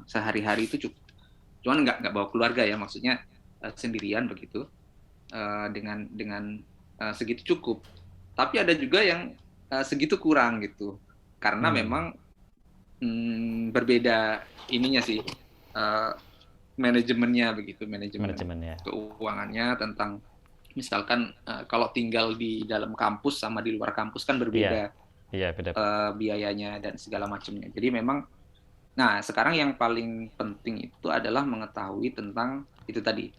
sehari-hari itu cukup. Cuman nggak bawa keluarga ya, maksudnya sendirian begitu, dengan segitu cukup. Tapi ada juga yang segitu kurang gitu, karena memang berbeda ininya sih, manajemennya begitu, manajemen keuangannya tentang misalkan kalau tinggal di dalam kampus sama di luar kampus kan berbeda. Iya, beda. Biayanya dan segala macamnya. Jadi memang, nah sekarang yang paling penting itu adalah mengetahui tentang itu tadi,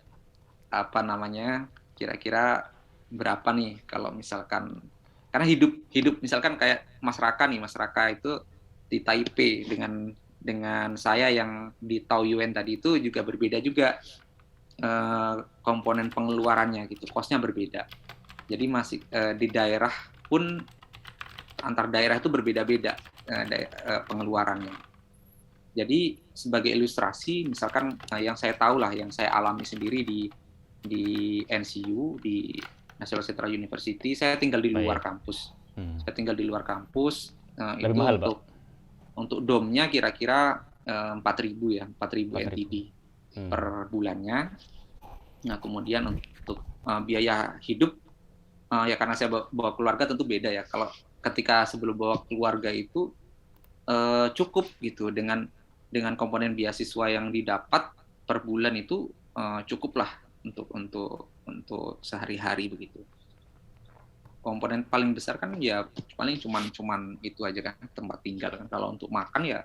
kira-kira berapa nih kalau misalkan, karena hidup misalkan kayak Mas Raka itu di Taipei dengan saya yang di Taoyuan tadi itu juga berbeda juga, komponen pengeluarannya gitu, kosnya berbeda. Jadi masih di daerah pun, antar daerah itu berbeda-beda pengeluarannya. Jadi sebagai ilustrasi, misalkan yang saya tahu lah, yang saya alami sendiri di NCU, di National Central University, saya tinggal di luar kampus. Saya tinggal di luar kampus. Itu mahal, untuk domnya kira-kira 4.000 NTD per bulannya. Nah kemudian untuk biaya hidup, ya karena saya bawa keluarga tentu beda ya. Kalau ketika sebelum bawa keluarga itu cukup gitu dengan komponen beasiswa yang didapat per bulan itu, cukuplah untuk sehari-hari begitu. Komponen paling besar kan ya paling cuman itu aja kan, tempat tinggal kan. Kalau untuk makan ya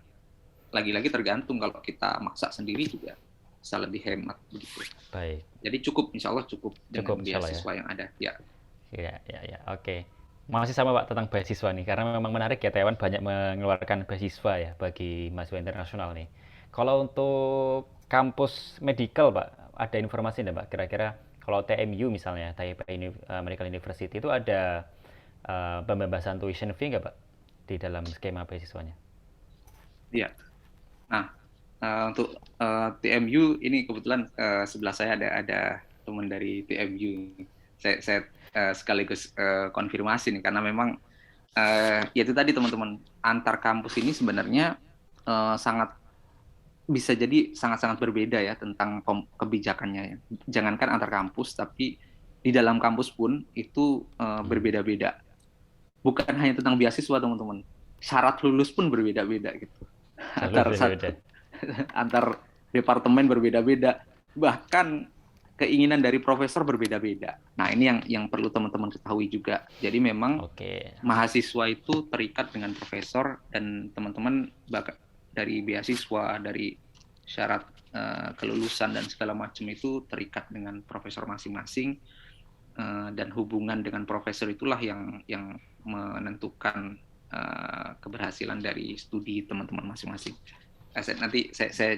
lagi-lagi tergantung, kalau kita masak sendiri juga bisa lebih hemat begitu. Baik. Jadi cukup, insya Allah cukup dengan beasiswa yang ada. Ya. Ya, oke. Masih sama Pak tentang beasiswa nih, karena memang menarik ya, Taiwan banyak mengeluarkan beasiswa ya bagi mahasiswa internasional nih. Kalau untuk kampus medical Pak, ada informasi enggak Pak? Kira-kira kalau TMU misalnya, Taipei Medical University itu ada pembebasan tuition fee nggak Pak di dalam skema beasiswanya? Iya. Nah, untuk TMU ini kebetulan sebelah saya ada teman dari TMU. Saya sekaligus konfirmasi nih, karena memang ya itu tadi teman-teman, antar kampus ini sebenarnya bisa jadi sangat-sangat berbeda ya tentang kebijakannya ya. Jangankan antar kampus, tapi di dalam kampus pun itu berbeda-beda. Bukan hanya tentang beasiswa teman-teman, syarat lulus pun berbeda-beda gitu. Antar departemen berbeda-beda, bahkan keinginan dari profesor berbeda-beda. Nah, ini yang perlu teman-teman ketahui juga. Jadi memang mahasiswa itu terikat dengan profesor, dan teman-teman dari beasiswa, dari syarat kelulusan dan segala macam itu terikat dengan profesor masing-masing, dan hubungan dengan profesor itulah yang menentukan keberhasilan dari studi teman-teman masing-masing. Nanti saya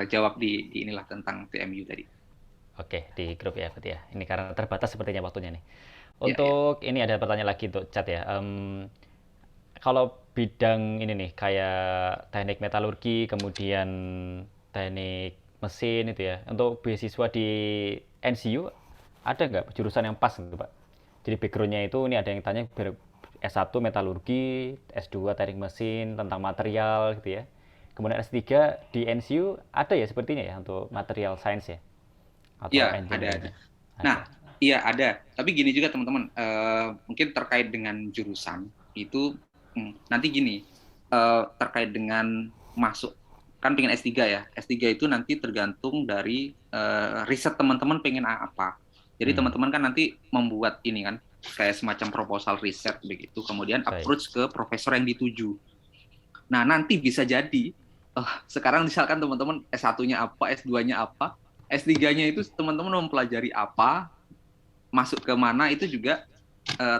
jawab di inilah tentang TMU tadi. Oke, di grup ya berarti ya. Ini karena terbatas sepertinya waktunya nih. Untuk ini ada pertanyaan lagi untuk chat ya. Kalau bidang ini nih kayak teknik metalurgi, kemudian teknik mesin itu ya, untuk beasiswa di NCU ada nggak jurusan yang pas gitu Pak? Jadi background-nya itu ini ada yang tanya S1 metalurgi, S2 teknik mesin tentang material gitu ya. Kemudian S3 di NCU ada ya sepertinya ya untuk material science ya? Iya, ada. Nah, iya ada. Tapi gini juga teman-teman, mungkin terkait dengan jurusan itu nanti gini, terkait dengan masuk, kan pengen S3 ya. S3 itu nanti tergantung dari riset teman-teman pengen apa. Jadi teman-teman kan nanti membuat ini kan, kayak semacam proposal riset begitu, kemudian approach ke profesor yang dituju. Nah, nanti bisa jadi, sekarang misalkan teman-teman S1-nya apa, S2-nya apa, S3-nya itu teman-teman mempelajari apa, masuk ke mana, itu juga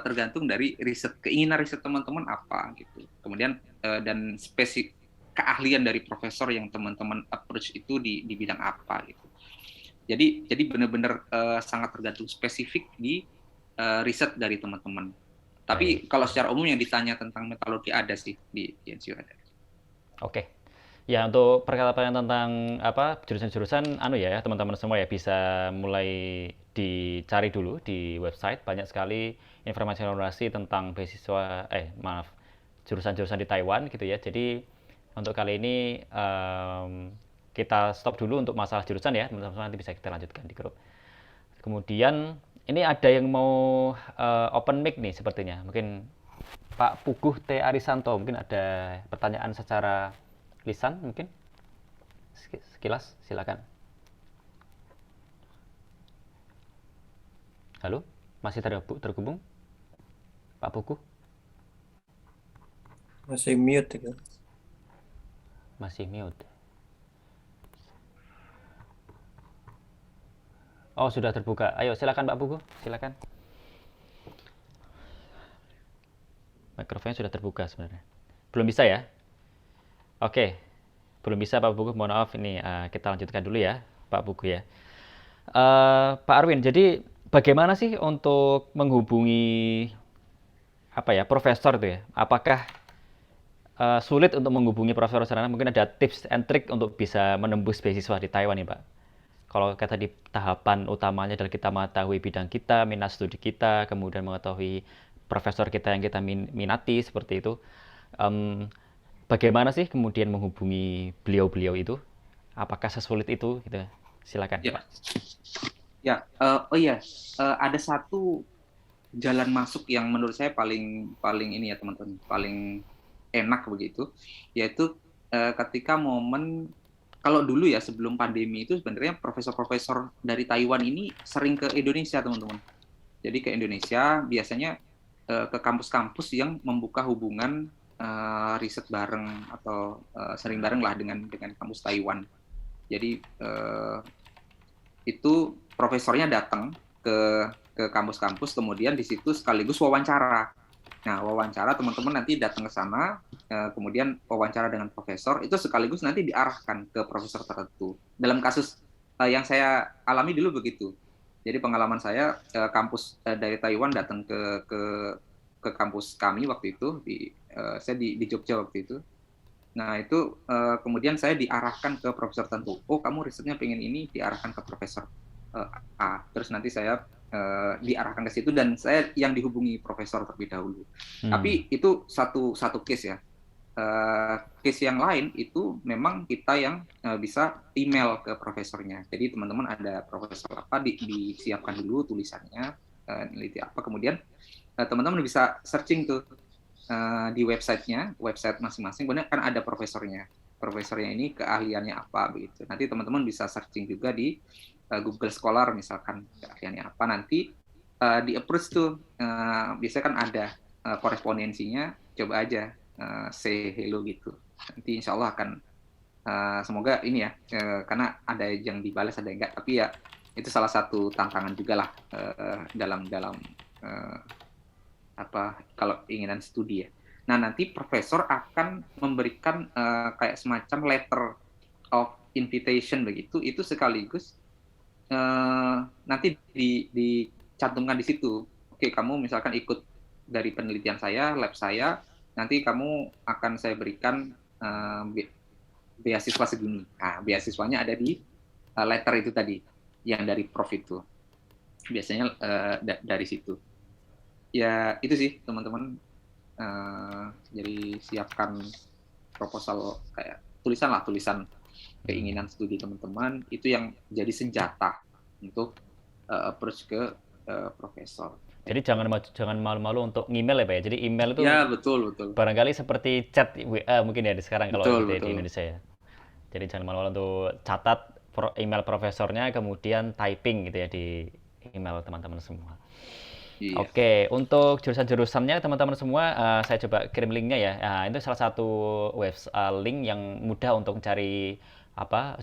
tergantung dari riset, keinginan riset teman-teman apa gitu. Kemudian dan spesifik keahlian dari profesor yang teman-teman approach itu di bidang apa gitu. Jadi benar-benar sangat tergantung spesifik di riset dari teman-teman. Tapi kalau secara umum yang ditanya tentang metodologi ada sih di NCU ada. Oke. Ya, untuk perkara-perkara tentang jurusan-jurusan ya teman-teman semua ya bisa mulai dicari dulu di website, banyak sekali informasi tentang beasiswa jurusan-jurusan di Taiwan gitu ya. Jadi untuk kali ini kita stop dulu untuk masalah jurusan ya, teman-teman, nanti bisa kita lanjutkan di grup. Kemudian ini ada yang mau open mic nih sepertinya. Mungkin Pak Puguh T. Arisanto, mungkin ada pertanyaan secara lisan mungkin? Sekilas, silakan. Halo, masih terhubung? Pak Puguh? Masih mute ya. Masih mute. Oh, sudah terbuka. Ayo, silakan Pak Puguh, silakan. Mikrofonnya sudah terbuka sebenarnya. Belum bisa ya? Oke, belum bisa Pak Puguh, mohon maaf ini kita lanjutkan dulu ya Pak Puguh ya. Pak Arwin, jadi bagaimana sih untuk menghubungi profesor itu ya? Apakah sulit untuk menghubungi profesor sana? Mungkin ada tips and trick untuk bisa menembus beasiswa di Taiwan nih Pak. Kalau kata di tahapan utamanya adalah kita mengetahui bidang kita, minat studi kita, kemudian mengetahui profesor kita yang kita minati seperti itu. Bagaimana sih kemudian menghubungi beliau-beliau itu? Apakah sesulit itu? Gitu. Silakan. Ya. Pak. Ya, ada satu jalan masuk yang menurut saya paling ini ya teman-teman, paling enak begitu, yaitu ketika momen. Kalau dulu ya sebelum pandemi itu sebenarnya profesor-profesor dari Taiwan ini sering ke Indonesia teman-teman. Jadi ke Indonesia biasanya ke kampus-kampus yang membuka hubungan riset bareng atau sering bareng lah dengan kampus Taiwan. Jadi itu profesornya datang ke kampus-kampus, kemudian di situ sekaligus wawancara. Nah, wawancara teman-teman nanti datang ke sana, kemudian wawancara dengan profesor, itu sekaligus nanti diarahkan ke profesor tertentu. Dalam kasus yang saya alami dulu begitu. Jadi pengalaman saya, kampus dari Taiwan datang ke kampus kami waktu itu, saya di Jogja waktu itu. Nah, itu kemudian saya diarahkan ke profesor tertentu. Oh, kamu risetnya pengen ini, diarahkan ke profesor A. Terus nanti saya diarahkan ke situ dan saya yang dihubungi profesor terlebih dahulu. Tapi itu satu case ya. Case yang lain itu memang kita yang bisa email ke profesornya. Jadi teman-teman ada profesor apa disiapkan dulu tulisannya, neliti apa, kemudian teman-teman bisa searching tuh di website masing-masing. Benar kan ada profesornya. Profesornya ini keahliannya apa begitu. Nanti teman-teman bisa searching juga di Google Scholar misalkan keahliannya apa, nanti di approach tuh biasanya kan ada korespondensinya, coba aja say hello gitu, nanti insya Allah akan semoga ini ya karena ada yang dibalas ada yang enggak, tapi ya itu salah satu tantangan juga lah dalam kalau keinginan studi ya. Nah, nanti profesor akan memberikan kayak semacam letter of invitation begitu, itu sekaligus nanti dicantumkan di situ. Oke, kamu misalkan ikut dari penelitian saya, lab saya, nanti kamu akan saya berikan beasiswa segini. Nah, beasiswanya ada di letter itu tadi, yang dari prof itu. Biasanya dari situ. Ya, itu sih teman-teman. Jadi siapkan proposal kayak tulisan keinginan studi teman-teman, itu yang jadi senjata untuk approach ke profesor. Jadi jangan malu-malu untuk ngemail ya Pak ya. Jadi email itu Ya, betul. barangkali seperti chat WA mungkin ya sekarang kalau Betul, gitu ya di betul. Indonesia ya. Jadi jangan malu-malu untuk catat email profesornya kemudian typing gitu ya di email teman-teman semua. Iya. Oke, untuk jurusan-jurusannya teman-teman semua saya coba kirim linknya ya. Nah, itu salah satu link yang mudah untuk mencari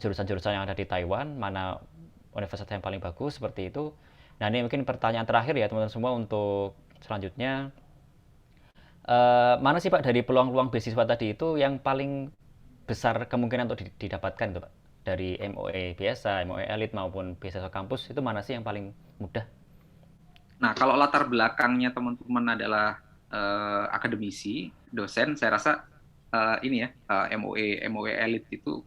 jurusan-jurusan yang ada di Taiwan, mana universitas yang paling bagus seperti itu. Nah, ini mungkin pertanyaan terakhir ya teman-teman semua untuk selanjutnya. Mana sih Pak dari peluang-peluang beasiswa tadi itu yang paling besar kemungkinan untuk didapatkan itu Pak? Dari MOE biasa, MOE elit maupun beasiswa kampus itu mana sih yang paling mudah? Nah, kalau latar belakangnya teman-teman adalah akademisi, dosen, saya rasa MOE elit itu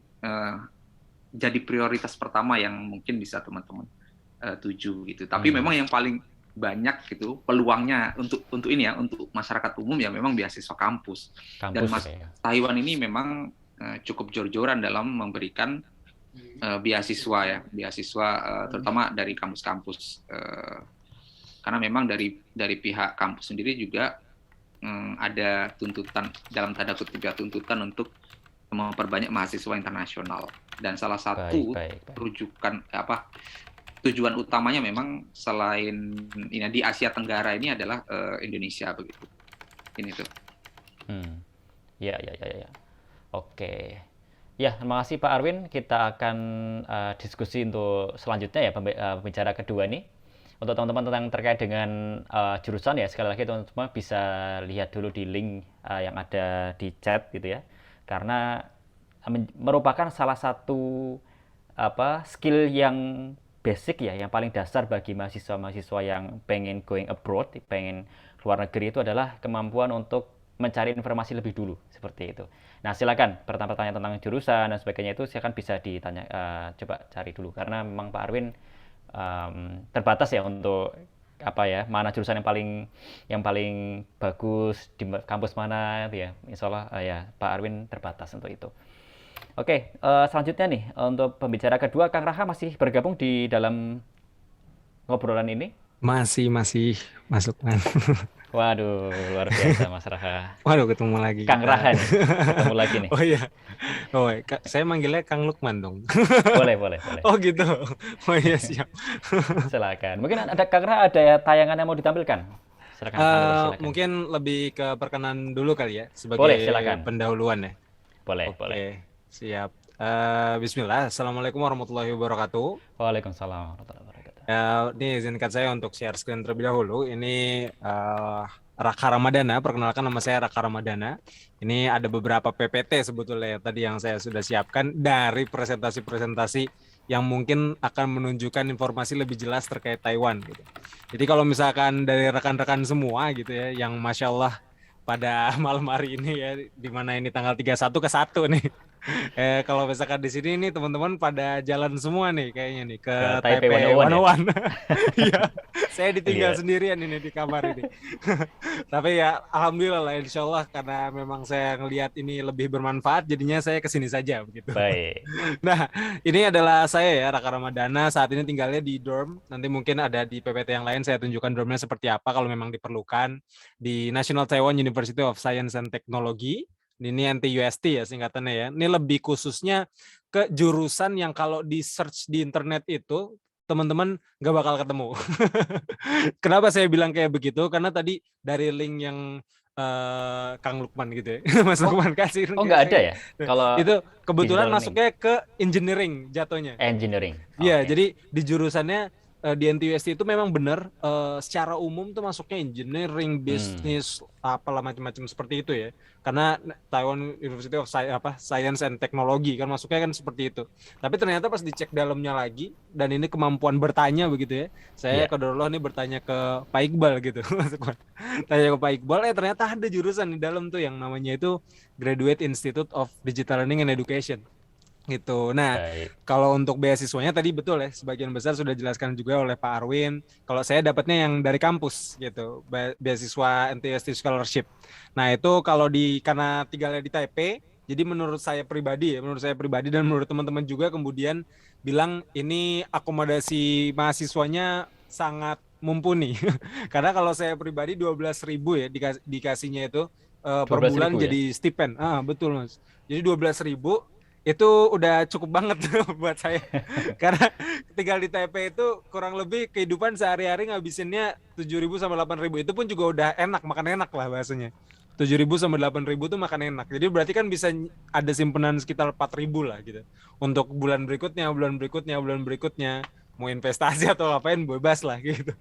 jadi prioritas pertama yang mungkin bisa teman-teman tuju gitu. Tapi memang yang paling banyak gitu peluangnya untuk masyarakat umum ya memang beasiswa kampus. Dan Taiwan ini memang cukup jor-joran dalam memberikan beasiswa terutama dari kampus-kampus. Karena memang dari pihak kampus sendiri juga ada tuntutan dalam tanda kutip tuntutan untuk memperbanyak mahasiswa internasional. Dan salah satu rujukan tujuan utamanya memang selain ini di Asia Tenggara ini adalah Indonesia begitu. Ini tuh. Ya. Oke. Ya, terima kasih Pak Arwin. Kita akan diskusi untuk selanjutnya ya pembicara kedua nih. Untuk teman-teman yang terkait dengan jurusan ya sekali lagi teman-teman semua bisa lihat dulu di link yang ada di chat gitu ya. Karena merupakan salah satu skill yang basic ya, yang paling dasar bagi mahasiswa-mahasiswa yang pengen going abroad, pengen luar negeri itu adalah kemampuan untuk mencari informasi lebih dulu seperti itu. Nah, silakan pertanyaan tentang jurusan dan sebagainya itu silakan bisa ditanya, coba cari dulu karena memang Pak Arwin terbatas ya untuk mana jurusan yang paling bagus di kampus mana gitu ya. Insyaallah ya Pak Arwin terbatas untuk itu. Oke, selanjutnya nih untuk pembicara kedua Kang Raha masih bergabung di dalam ngobrolan ini? Masih masuk kan. Waduh, luar biasa Mas Raha. Waduh, ketemu lagi. Kang Raha nih, ketemu lagi nih. Oh iya. Oh, saya manggilnya Kang Lukman dong. Boleh. Oh gitu. Oh iya siap. Silakan. Mungkin ada Kang Raha ada tayangan yang mau ditampilkan? Silakan. Mungkin lebih ke perkenalan dulu kali ya sebagai pendahuluan ya. Boleh. Siap. Bismillah. Assalamualaikum warahmatullahi wabarakatuh. Waalaikumsalam warahmatullahi wabarakatuh. Ini izinkan saya untuk share screen terlebih dahulu. Ini Raka Ramadana. Perkenalkan nama saya Raka Ramadana. Ini ada beberapa PPT sebetulnya tadi yang saya sudah siapkan dari presentasi-presentasi yang mungkin akan menunjukkan informasi lebih jelas terkait Taiwan gitu. Jadi kalau misalkan dari rekan-rekan semua gitu ya yang Masya Allah pada malam hari ini ya, di mana ini tanggal 31 ke 1 nih. Kalau misalkan di sini nih teman-teman pada jalan semua nih kayaknya nih ke Taipei 101. Iya, saya ditinggal sendirian ini di kamar ini. Tapi ya alhamdulillah lah insyaallah karena memang saya ngelihat ini lebih bermanfaat jadinya saya kesini saja begitu. Baik. Nah, ini adalah saya ya Raka Ramadana, saat ini tinggalnya di dorm. Nanti mungkin ada di PPT yang lain saya tunjukkan dormnya seperti apa kalau memang diperlukan di National Taiwan University of Science and Technology. Ini NTUST ya singkatannya ya. Ini lebih khususnya ke jurusan yang kalau di search di internet itu teman-teman nggak bakal ketemu. Kenapa saya bilang kayak begitu? Karena tadi dari link yang Kang Lukman gitu ya, Mas Lukman kasih. Oh nggak ada ya? Kalau itu kebetulan masuknya ke engineering jatuhnya. Engineering. Iya, jadi di jurusannya di NTUST itu memang benar secara umum tuh masuknya engineering, bisnis, apalah macam-macam seperti itu ya. Karena Taiwan University of Science and Technology kan masuknya kan seperti itu. Tapi ternyata pas dicek dalamnya lagi dan ini kemampuan bertanya begitu ya. Saya kodorullah nih bertanya ke Pak Iqbal gitu. Tanya ke Pak Iqbal, ternyata ada jurusan di dalam tuh yang namanya itu Graduate Institute of Digital Learning and Education. Gitu. Nah, kalau untuk beasiswanya tadi betul ya, sebagian besar sudah dijelaskan juga oleh Pak Arwin. Kalau saya dapatnya yang dari kampus gitu, beasiswa NTUST Scholarship. Nah, itu kalau karena tinggalnya di Taipei, jadi menurut saya pribadi dan menurut teman-teman juga kemudian bilang ini akomodasi mahasiswanya sangat mumpuni. Karena kalau saya pribadi 12.000 ya dikasihnya itu per bulan ya? jadi stipend. Betul Mas. Jadi 12.000 itu udah cukup banget buat saya. Karena tinggal di Taipei itu kurang lebih kehidupan sehari-hari ngabisinnya 7.000 sampai 8.000. Itu pun juga udah enak, makan enak lah bahasanya. 7.000 sampai 8.000 tuh makan enak. Jadi berarti kan bisa ada simpenan sekitar 4.000 lah gitu. Untuk bulan berikutnya, mau investasi atau apain bebas lah gitu.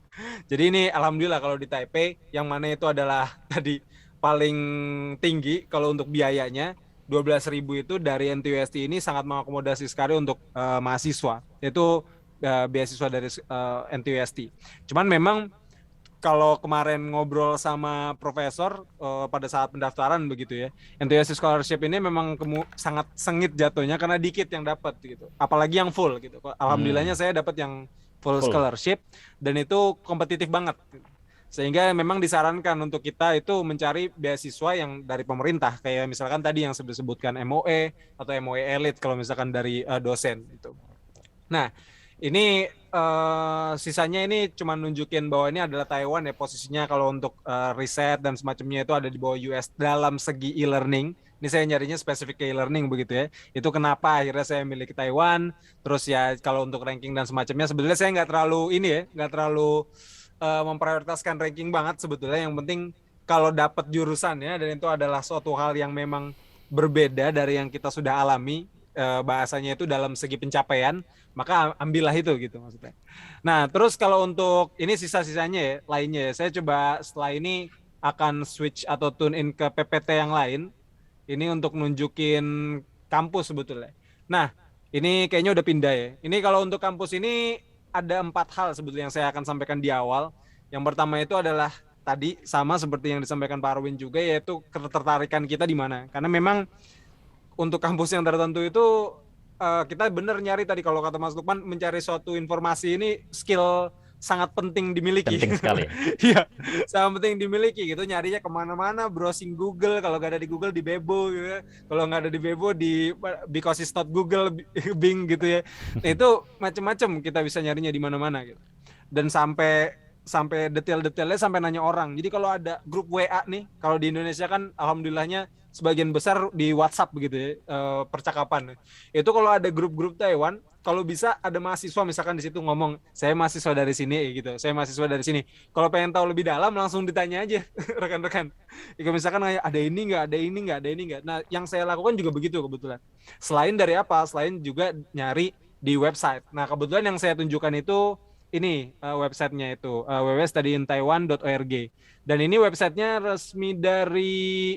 Jadi ini alhamdulillah kalau di Taipei yang mana itu adalah tadi paling tinggi kalau untuk biayanya 12.000 itu dari NTUST ini sangat mengakomodasi sekali untuk mahasiswa. Itu beasiswa dari NTUST. Cuman memang kalau kemarin ngobrol sama profesor pada saat pendaftaran begitu ya, NTUST scholarship ini memang sangat sengit jatuhnya karena dikit yang dapat gitu. Apalagi yang full gitu. Alhamdulillahnya saya dapat yang full scholarship dan itu kompetitif banget. Sehingga memang disarankan untuk kita itu mencari beasiswa yang dari pemerintah kayak misalkan tadi yang disebutkan MOE atau MOE Elite kalau misalkan dari dosen itu. Nah, ini sisanya ini cuma nunjukin bahwa ini adalah Taiwan ya posisinya kalau untuk riset dan semacamnya itu ada di bawah US dalam segi e-learning. Ini saya nyarinya spesifik ke e-learning begitu ya. Itu kenapa akhirnya saya milih ke Taiwan. Terus ya kalau untuk ranking dan semacamnya sebetulnya saya nggak terlalu memprioritaskan ranking banget sebetulnya. Yang penting kalau dapat jurusannya dan itu adalah suatu hal yang memang berbeda dari yang kita sudah alami. Bahasanya itu dalam segi pencapaian, maka ambillah itu gitu maksudnya. Nah terus kalau untuk ini sisa-sisanya ya, lainnya ya, saya coba setelah ini akan switch atau tune in ke PPT yang lain. Ini untuk nunjukin kampus sebetulnya. Nah ini kayaknya udah pindah ya. Ini kalau untuk kampus ini ada 4 hal sebetulnya yang saya akan sampaikan di awal. Yang pertama itu adalah tadi sama seperti yang disampaikan Pak Arwin juga, yaitu ketertarikan kita di mana. Karena memang untuk kampus yang tertentu itu kita benar nyari tadi kalau kata Mas Lukman mencari suatu informasi ini skill sangat penting dimiliki. Penting sekali. Iya, sangat penting dimiliki gitu. Nyarinya kemana-mana, browsing Google. Kalau nggak ada di Google di Bebo gitu ya. Kalau nggak ada di Bebo di because it's not Google, Bing gitu ya. Nah, itu macam-macam kita bisa nyarinya di mana-mana gitu. Dan sampai detail-detailnya sampai nanya orang. Jadi kalau ada grup WA nih, kalau di Indonesia kan alhamdulillahnya sebagian besar di WhatsApp begitu ya, percakapan. Itu kalau ada grup-grup Taiwan, kalau bisa ada mahasiswa misalkan di situ ngomong, saya mahasiswa dari sini gitu, saya mahasiswa dari sini. Kalau pengen tahu lebih dalam langsung ditanya aja rekan-rekan. Jika misalkan ada ini nggak. Nah, yang saya lakukan juga begitu kebetulan. Selain dari apa? Selain juga nyari di website. Nah, kebetulan yang saya tunjukkan itu ini websitenya itu www.studyintaiwan.org. Dan ini websitenya resmi dari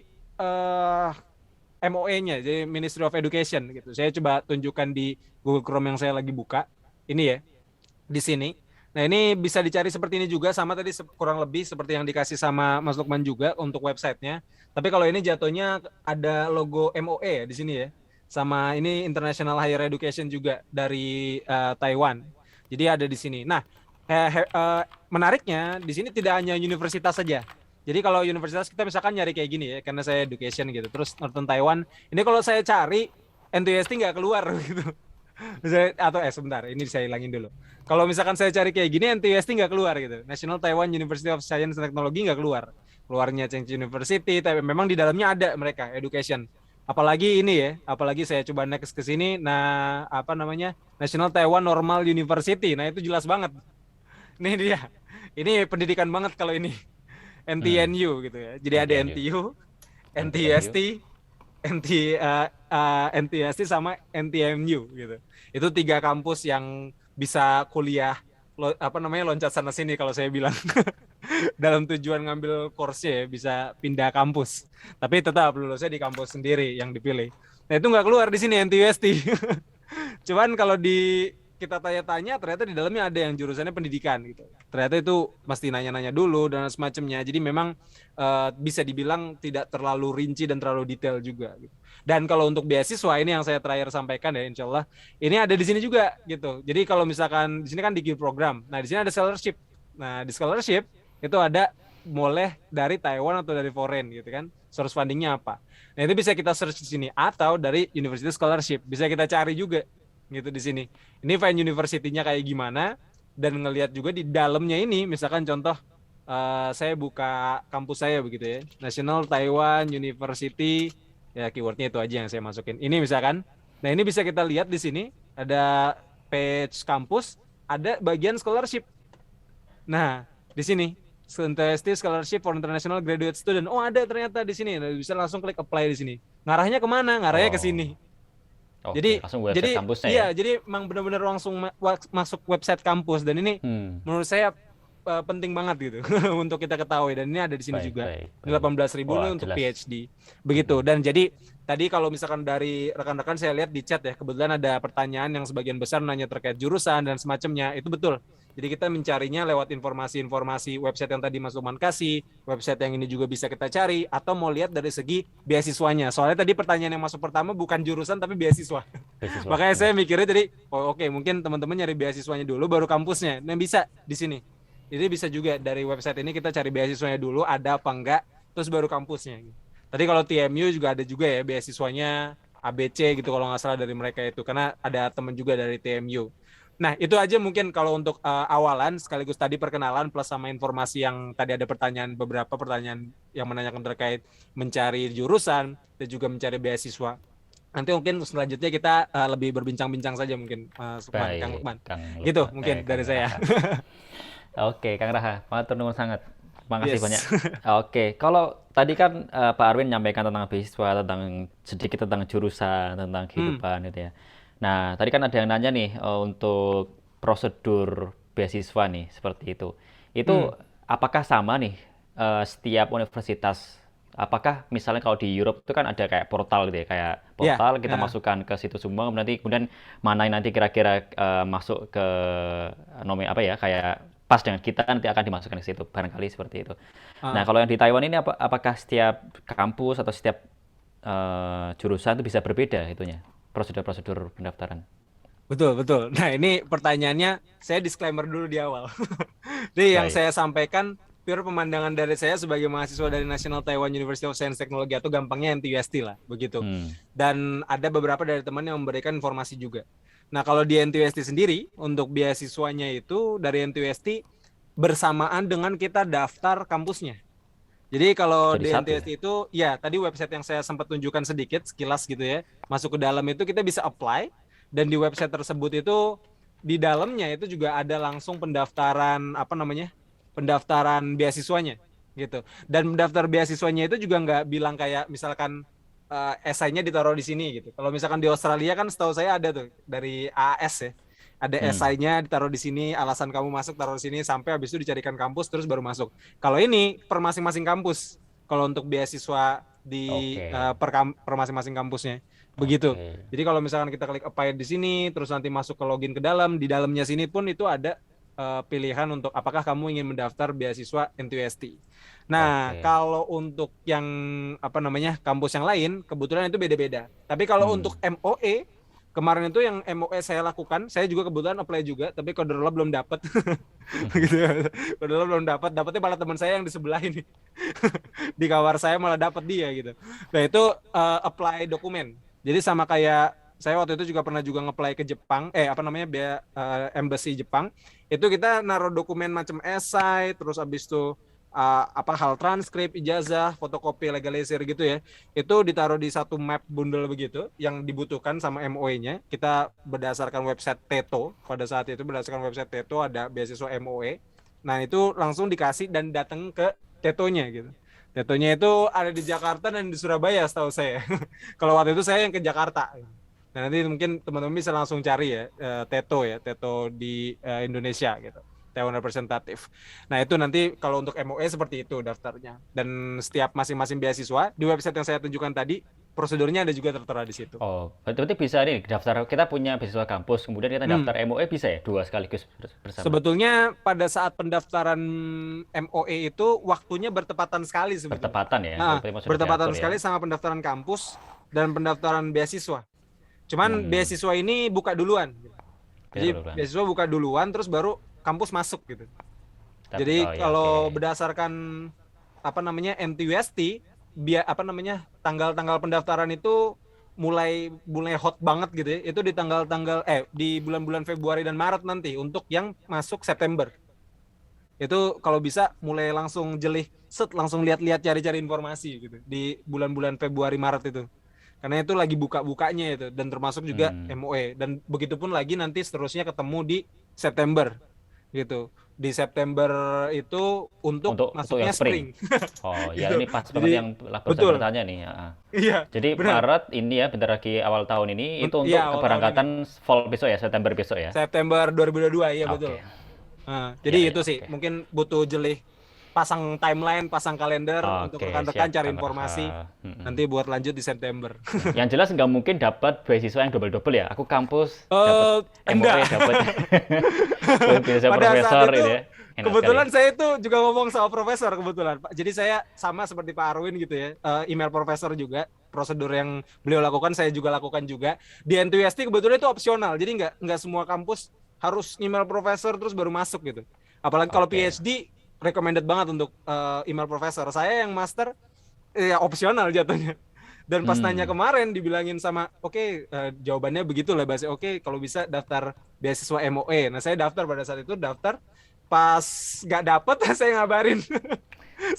MOE-nya, jadi Ministry of Education gitu. Saya coba tunjukkan di Google Chrome yang saya lagi buka. Ini ya, di sini. Nah, ini bisa dicari seperti ini juga, sama tadi kurang lebih seperti yang dikasih sama Mas Lukman juga untuk websitenya. Tapi kalau ini jatuhnya ada logo MOE ya di sini ya. Sama ini International Higher Education juga dari Taiwan. Jadi ada di sini. Nah, menariknya di sini tidak hanya universitas saja. Jadi kalau universitas kita misalkan nyari kayak gini ya, karena saya education gitu. Terus Northern Taiwan, ini kalau saya cari NTUST nggak keluar gitu. Sebentar, ini saya hilangin dulu. Kalau misalkan saya cari kayak gini, NTUST nggak keluar gitu. National Taiwan University of Science and Technology nggak keluar. Keluarnya Chengchi University, tapi memang di dalamnya ada mereka education. Apalagi ini ya, apalagi saya coba next ke sini. Nah, apa namanya? National Taiwan Normal University. Nah, itu jelas banget. Ini dia. Ini pendidikan banget kalau ini. NTNU gitu ya. Jadi ada NTU, NTUST, NTUST sama NTMU gitu. Itu 3 kampus yang bisa kuliah loncat sana sini kalau saya bilang. Dalam tujuan ngambil course ya bisa pindah kampus. Tapi tetap lulusnya di kampus sendiri yang dipilih. Nah, itu nggak keluar di sini NTUST. Cuman kalau kita tanya-tanya ternyata di dalamnya ada yang jurusannya pendidikan gitu. Ternyata itu mesti nanya-nanya dulu dan semacamnya. Jadi memang bisa dibilang tidak terlalu rinci dan terlalu detail juga gitu. Dan kalau untuk beasiswa ini yang saya terakhir sampaikan ya insyaallah ini ada di sini juga gitu. Jadi kalau misalkan di sini kan di GIVE program. Nah, di sini ada scholarship. Nah, di scholarship itu ada boleh dari Taiwan atau dari foreign gitu kan. Source fundingnya apa. Nah, itu bisa kita search di sini atau dari University Scholarship. Bisa kita cari juga gitu di sini. Ini Fine University-nya kayak gimana, dan ngelihat juga di dalamnya ini, misalkan contoh saya buka kampus saya begitu ya, National Taiwan University, ya keywordnya itu aja yang saya masukin. Ini misalkan, nah ini bisa kita lihat di sini ada page kampus, ada bagian scholarship. Nah di sini University Scholarship for International Graduate Student, oh ada ternyata di sini, bisa langsung klik apply di sini. Ngarahnya kemana? Ngarahnya ke sini. Jadi kampusnya iya, jadi emang benar-benar langsung masuk website kampus, dan ini menurut saya penting banget gitu untuk kita ketahui, dan ini ada di sini juga. 18.000 untuk PhD. Begitu. Dan jadi tadi kalau misalkan dari rekan-rekan saya lihat di chat ya, kebetulan ada pertanyaan yang sebagian besar nanya terkait jurusan dan semacamnya. Itu betul. Jadi kita mencarinya lewat informasi-informasi website yang tadi Mas Lukman kasih, website yang ini juga bisa kita cari, atau mau lihat dari segi beasiswanya. Soalnya tadi pertanyaan yang masuk pertama bukan jurusan tapi beasiswa. Makanya saya mikirnya tadi, oke, mungkin teman-teman nyari beasiswanya dulu baru kampusnya. Nah bisa di sini. Jadi bisa juga dari website ini kita cari beasiswanya dulu ada apa enggak, terus baru kampusnya. Tadi kalau TMU juga ada juga ya beasiswanya ABC gitu kalau nggak salah dari mereka itu, karena ada teman juga dari TMU. Nah itu aja mungkin kalau untuk awalan, sekaligus tadi perkenalan plus sama informasi yang tadi ada beberapa pertanyaan yang menanyakan terkait mencari jurusan dan juga mencari beasiswa. Nanti mungkin selanjutnya kita lebih berbincang-bincang saja mungkin Kang Lukman. Gitu mungkin dari saya. Oke, Kang Raha, matur nuwun sangat. Makasih banyak. Oke, kalau tadi kan Pak Arwin menyampaikan tentang beasiswa, sedikit tentang jurusan, tentang kehidupan gitu ya. Nah, tadi kan ada yang nanya nih untuk prosedur beasiswa nih seperti itu. Itu apakah sama nih setiap universitas? Apakah misalnya kalau di Europe itu kan ada kayak portal gitu ya, kayak portal kita masukkan ke situs semua, kemudian mana yang nanti kira-kira masuk ke kayak pas dengan kita nanti akan dimasukkan ke situ, barangkali seperti itu. Nah, kalau yang di Taiwan ini apakah setiap kampus atau setiap jurusan itu bisa berbeda itunya, prosedur pendaftaran? Betul. Nah, ini pertanyaannya saya disclaimer dulu di awal. Jadi yang saya sampaikan pure pemandangan dari saya sebagai mahasiswa dari National Taiwan University of Science Technology, atau gampangnya NTUST lah, begitu. Dan ada beberapa dari teman yang memberikan informasi juga. Nah, kalau di NTUST sendiri, untuk beasiswanya itu dari NTUST bersamaan dengan kita daftar kampusnya. Jadi kalau di NTUST itu, ya tadi website yang saya sempat tunjukkan sedikit, sekilas gitu ya, masuk ke dalam itu kita bisa apply, dan di website tersebut itu, di dalamnya itu juga ada langsung pendaftaran, pendaftaran beasiswanya, gitu. Dan pendaftar beasiswanya itu juga nggak bilang kayak misalkan, esainya ditaruh di sini gitu. Kalau misalkan di Australia kan setahu saya ada tuh dari AAS ya. Ada esainya ditaruh di sini, alasan kamu masuk taruh di sini, sampai habis itu dicarikan kampus terus baru masuk. Kalau ini per masing-masing kampus. Kalau untuk beasiswa di per masing-masing kampusnya. Begitu. Jadi kalau misalkan kita klik apply di sini terus nanti masuk ke login ke dalam, di dalamnya sini pun itu ada pilihan untuk apakah kamu ingin mendaftar beasiswa NTUST. Nah, kalau untuk yang kampus yang lain kebetulan itu beda-beda. Tapi kalau untuk MOE kemarin itu yang MOE saya lakukan, saya juga kebetulan apply juga, tapi Koderla belum dapat. Gitu. Koderla belum dapat, dapatnya malah teman saya yang di sebelah ini. Di kamar saya malah dapat dia gitu. Nah, itu apply dokumen. Jadi sama kayak saya waktu itu juga pernah nge-apply ke Jepang, embassy Jepang. Itu kita naruh dokumen macam esai, terus abis itu hal transkrip, ijazah, fotokopi legalisir gitu ya. Itu ditaruh di satu map bundle begitu yang dibutuhkan sama MOE-nya. Kita berdasarkan website TETO, pada saat itu berdasarkan website TETO ada beasiswa MOE. Nah, itu langsung dikasih dan datang ke TETO-nya gitu. TETO-nya itu ada di Jakarta dan di Surabaya setahu saya. Kalau waktu itu saya yang ke Jakarta. Nah, nanti mungkin teman-teman bisa langsung cari ya, TETO di Indonesia gitu. Taiwan representatif. Nah, itu nanti kalau untuk MOE seperti itu daftarnya. Dan setiap masing-masing beasiswa di website yang saya tunjukkan tadi, prosedurnya ada juga tertera di situ. Oh, berarti bisa nih daftar, kita punya beasiswa kampus, kemudian kita daftar MOE bisa ya, dua sekaligus bersama? Sebetulnya pada saat pendaftaran MOE itu waktunya bertepatan sekali sebetulnya. Bertepatan ya? Nah, bertepatan sekali sama pendaftaran kampus dan pendaftaran beasiswa. Cuman beasiswa ini buka duluan. Jadi beasiswa buka duluan, terus baru kampus masuk gitu. Jadi kalau berdasarkan NTUST, tanggal-tanggal pendaftaran itu mulai hot banget gitu ya, itu di di bulan-bulan Februari dan Maret nanti untuk yang masuk September. Itu kalau bisa mulai langsung langsung lihat-lihat cari-cari informasi gitu di bulan-bulan Februari Maret itu. Karena itu lagi buka-bukanya itu dan termasuk juga MOE dan begitupun lagi nanti seterusnya ketemu di September gitu. Di September itu untuk masuknya yang spring. Oh ya, gitu. ini pas banget yang barusan bertanya nih. Iya. Jadi benar. Maret ini ya, bentar lagi awal tahun ini itu untuk keberangkatan fall besok ya, September besok ya. September 2022 ya betul. Jadi Ya, itu sih mungkin butuh pasang timeline, pasang kalender untuk rekan-rekan cari informasi. Nanti buat lanjut di September. Yang jelas nggak mungkin dapat beasiswa yang double ya. Aku kampus dapat MOE, dapat beasiswa profesor itu ya. Kebetulan saya itu juga ngomong sama profesor kebetulan, Pak. Jadi saya sama seperti Pak Arwin gitu ya, email profesor juga. Prosedur yang beliau lakukan saya juga lakukan juga. Di NTUST kebetulan itu opsional. Jadi nggak semua kampus harus email profesor terus baru masuk gitu. Apalagi kalau PhD recommended banget untuk email profesor. Saya yang master ya opsional jatuhnya. Dan pas nanya kemarin dibilangin sama jawabannya begitu lah bahasa kalau bisa daftar beasiswa MOE. Nah saya daftar pada saat itu pas nggak dapet saya ngabarin.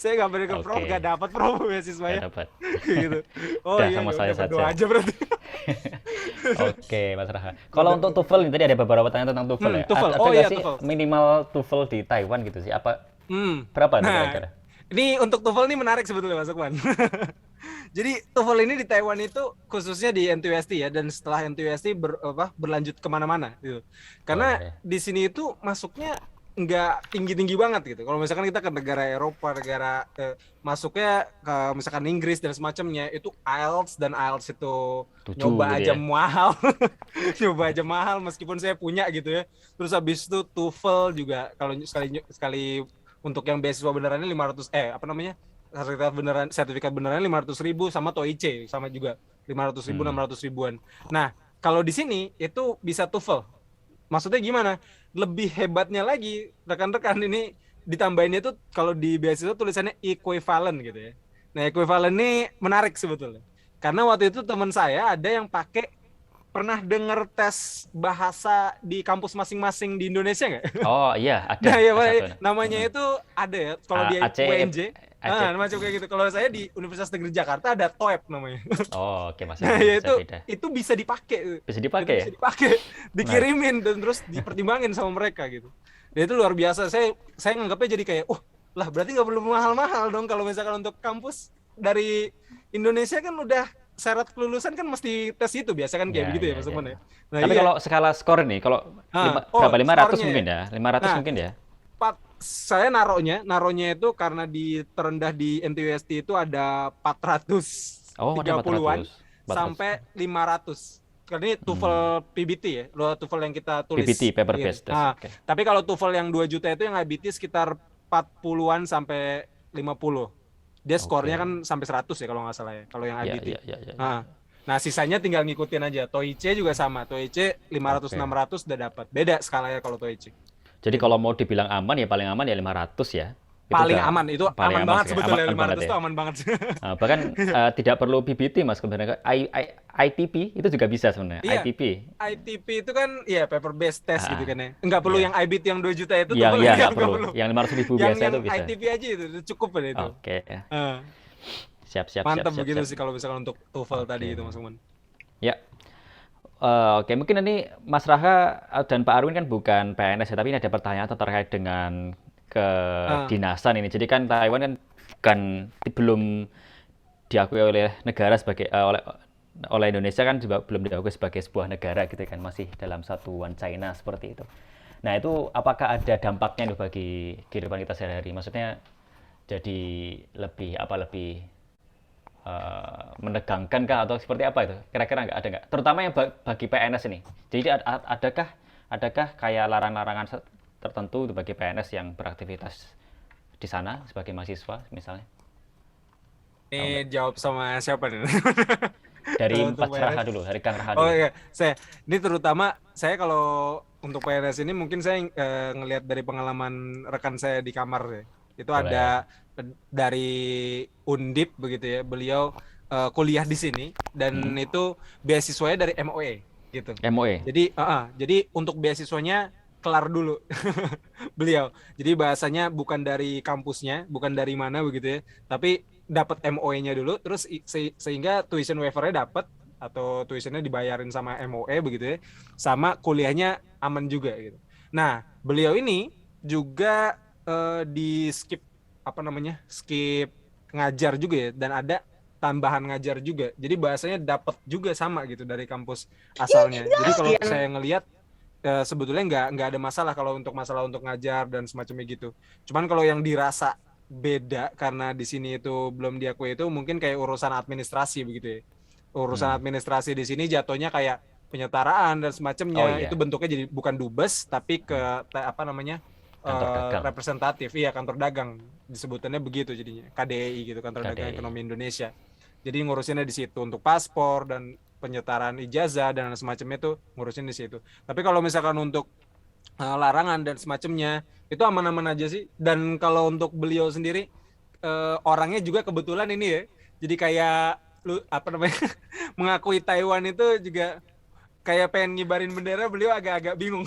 Saya ngabarin ke prof nggak dapat prof beasiswanya. Dapat. Gitu. Oh iya, sama saya saja. Berdoa aja berarti. Oke, Mas Raha. Kalau untuk TOEFL ini tadi ada beberapa pertanyaan tentang TOEFL ya. TOEFL. Ada nggak sih TOEFL. minimal TOEFL di Taiwan gitu sih? Apa berapa kira-kira? Ini untuk TOEFL ini menarik sebetulnya Mas Lukman. Jadi TOEFL ini di Taiwan itu khususnya di NTUST ya, dan setelah NTUST berlanjut kemana-mana gitu. Karena di sini itu masuknya nggak tinggi-tinggi banget gitu. Kalau misalkan kita ke negara Eropa, masuknya ke misalkan Inggris dan semacamnya, itu IELTS dan IELTS itu nyoba aja mahal. Nyoba aja mahal meskipun saya punya gitu ya. Terus habis itu TOEFL juga kalau sekali untuk yang beasiswa benerannya 500 sertifikat beneran 500.000 sama TOEIC sama juga 500.000 600.000-an. Nah, kalau di sini itu bisa TOEFL. Maksudnya gimana? Lebih hebatnya lagi, rekan-rekan ini ditambahinnya itu kalau di beasiswa tulisannya equivalent gitu ya. Nah, equivalent ini menarik sebetulnya. Karena waktu itu teman saya ada yang pernah dengar tes bahasa di kampus masing-masing di Indonesia nggak? Oh iya, ada. Nah, ya, namanya itu ada ya. Kalau di UNJ, macam kayak gitu. Kalau saya di Universitas Negeri Jakarta ada TOEP namanya. Oh, oke Mas. Nah, ya itu bisa dipakai. Bisa dipakai ya? Bisa dipakai, dikirimin dan terus dipertimbangin sama mereka gitu. Dan itu luar biasa. Saya nganggapnya jadi kayak, lah berarti nggak perlu mahal-mahal dong kalau misalkan untuk kampus dari Indonesia kan udah syarat kelulusan kan mesti tes itu biasa kan kayak begitu ya Mas Lukman ya. Nah, tapi kalau skala skor nih, kalau berapa 500 mungkin ya? 500 mungkin ya? Saya naruhnya itu karena di terendah di NTUST itu ada 430-an sampai 500. Karena ini TOEFL PBT ya, TOEFL yang kita tulis. PBT, paper based. Tapi kalau TOEFL yang 2 juta itu yang IBT sekitar 40-an sampai 50. Dia skornya kan sampai 100 ya kalau nggak salah ya, kalau yang IBT. Nah, sisanya tinggal ngikutin aja. TOEIC juga sama. TOEIC 500-600 udah dapat. Beda skalanya kalau TOEIC. Jadi kalau mau dibilang aman ya paling aman ya 500 ya. Paling aman, itu aman banget sebetulnya, 500 itu aman banget. Bahkan tidak perlu PBT Mas, sebenarnya ITP itu juga bisa sebenarnya. Iya, ITP itu kan ya paper based test gitu kan ya. Enggak perlu yang IBT yang 2 juta itu tuh enggak perlu. Yang 500.000 biasa itu bisa. Yang ITP aja itu cukup ya itu. Oke. Siap. Mantap begitu sih kalau misalkan untuk TOEFL tadi itu Mas Lukman. Ya. Oke, mungkin ini Mas Raha dan Pak Arwin kan bukan PNS ya, tapi ini ada pertanyaan terkait dengan kedinasan ini. Jadi kan Taiwan kan belum diakui oleh negara sebagai oleh Indonesia kan juga belum diakui sebagai sebuah negara gitu kan, masih dalam satuan China seperti itu. Nah, itu apakah ada dampaknya nih bagi kehidupan kita sehari-hari? Maksudnya jadi lebih menegangkan kah atau seperti apa itu? Kira-kira ada nggak? Terutama yang bagi PNS ini. Jadi adakah kayak larangan-larangan tertentu bagi PNS yang beraktivitas di sana sebagai mahasiswa misalnya? Ini jawab sama siapa nih? Dari Mas Raha dulu, dari Kang Raha dulu. Oh iya, ini terutama saya kalau untuk PNS ini mungkin saya ngelihat dari pengalaman rekan saya di kamar ya. Itu ada dari Undip begitu ya. Beliau kuliah di sini dan itu beasiswanya dari MOE gitu. MOE. Jadi untuk beasiswanya kelar dulu beliau. Jadi bahasanya bukan dari kampusnya, bukan dari mana begitu ya, tapi dapat MOE-nya dulu, terus sehingga tuition waiver-nya dapat atau tuitionnya dibayarin sama MOE begitu ya, sama kuliahnya aman juga gitu. Nah, beliau ini juga di skip skip ngajar juga ya, dan ada tambahan ngajar juga. Jadi bahasanya dapat juga sama gitu dari kampus asalnya. Jadi kalau saya ngelihat sebetulnya nggak ada masalah kalau untuk ngajar dan semacamnya gitu. Cuman kalau yang dirasa beda karena di sini itu belum diakui itu mungkin kayak urusan administrasi begitu ya. Urusan administrasi di sini jatuhnya kayak penyetaraan dan semacamnya. Itu bentuknya jadi bukan dubes tapi ke representatif, kantor dagang disebutannya begitu jadinya, KDI gitu, kantor dagang ekonomi Indonesia. Jadi ngurusinnya di situ untuk paspor dan penyetaraan ijazah dan semacamnya itu ngurusin di situ. Tapi kalau misalkan untuk larangan dan semacamnya itu aman-aman aja sih. Dan kalau untuk beliau sendiri orangnya juga kebetulan ini ya, jadi kayak mengakui Taiwan itu juga kayak pengen ngibarin bendera, beliau agak-agak bingung.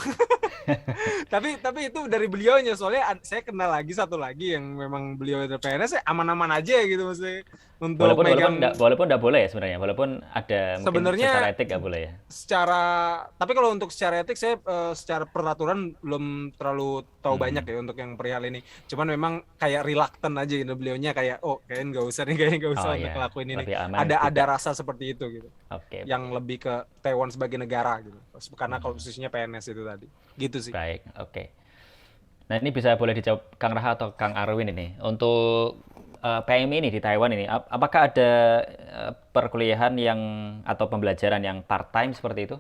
tapi itu dari beliaunya, soalnya saya kenal lagi satu lagi yang memang beliau itu PNS aman-aman aja gitu maksudnya. Untuk walaupun nggak boleh ya sebenarnya, walaupun ada sebenarnya secara etik nggak boleh ya. Tapi kalau untuk secara etik saya secara peraturan belum terlalu tahu banyak ya untuk yang perihal ini. Cuman memang kayak reluctant aja gitu beliaunya, kayak kayaknya nggak usah untuk ngelakuin ini. Ada rasa seperti itu gitu. Yang lebih ke Taiwan sebagai negara gitu. Karena kalau posisinya PNS itu tadi. Gitu sih. Baik, Nah ini bisa boleh dijawab Kang Raha atau Kang Arwin ini. Untuk PMI ini di Taiwan ini, apakah ada perkuliahan atau pembelajaran yang part-time seperti itu?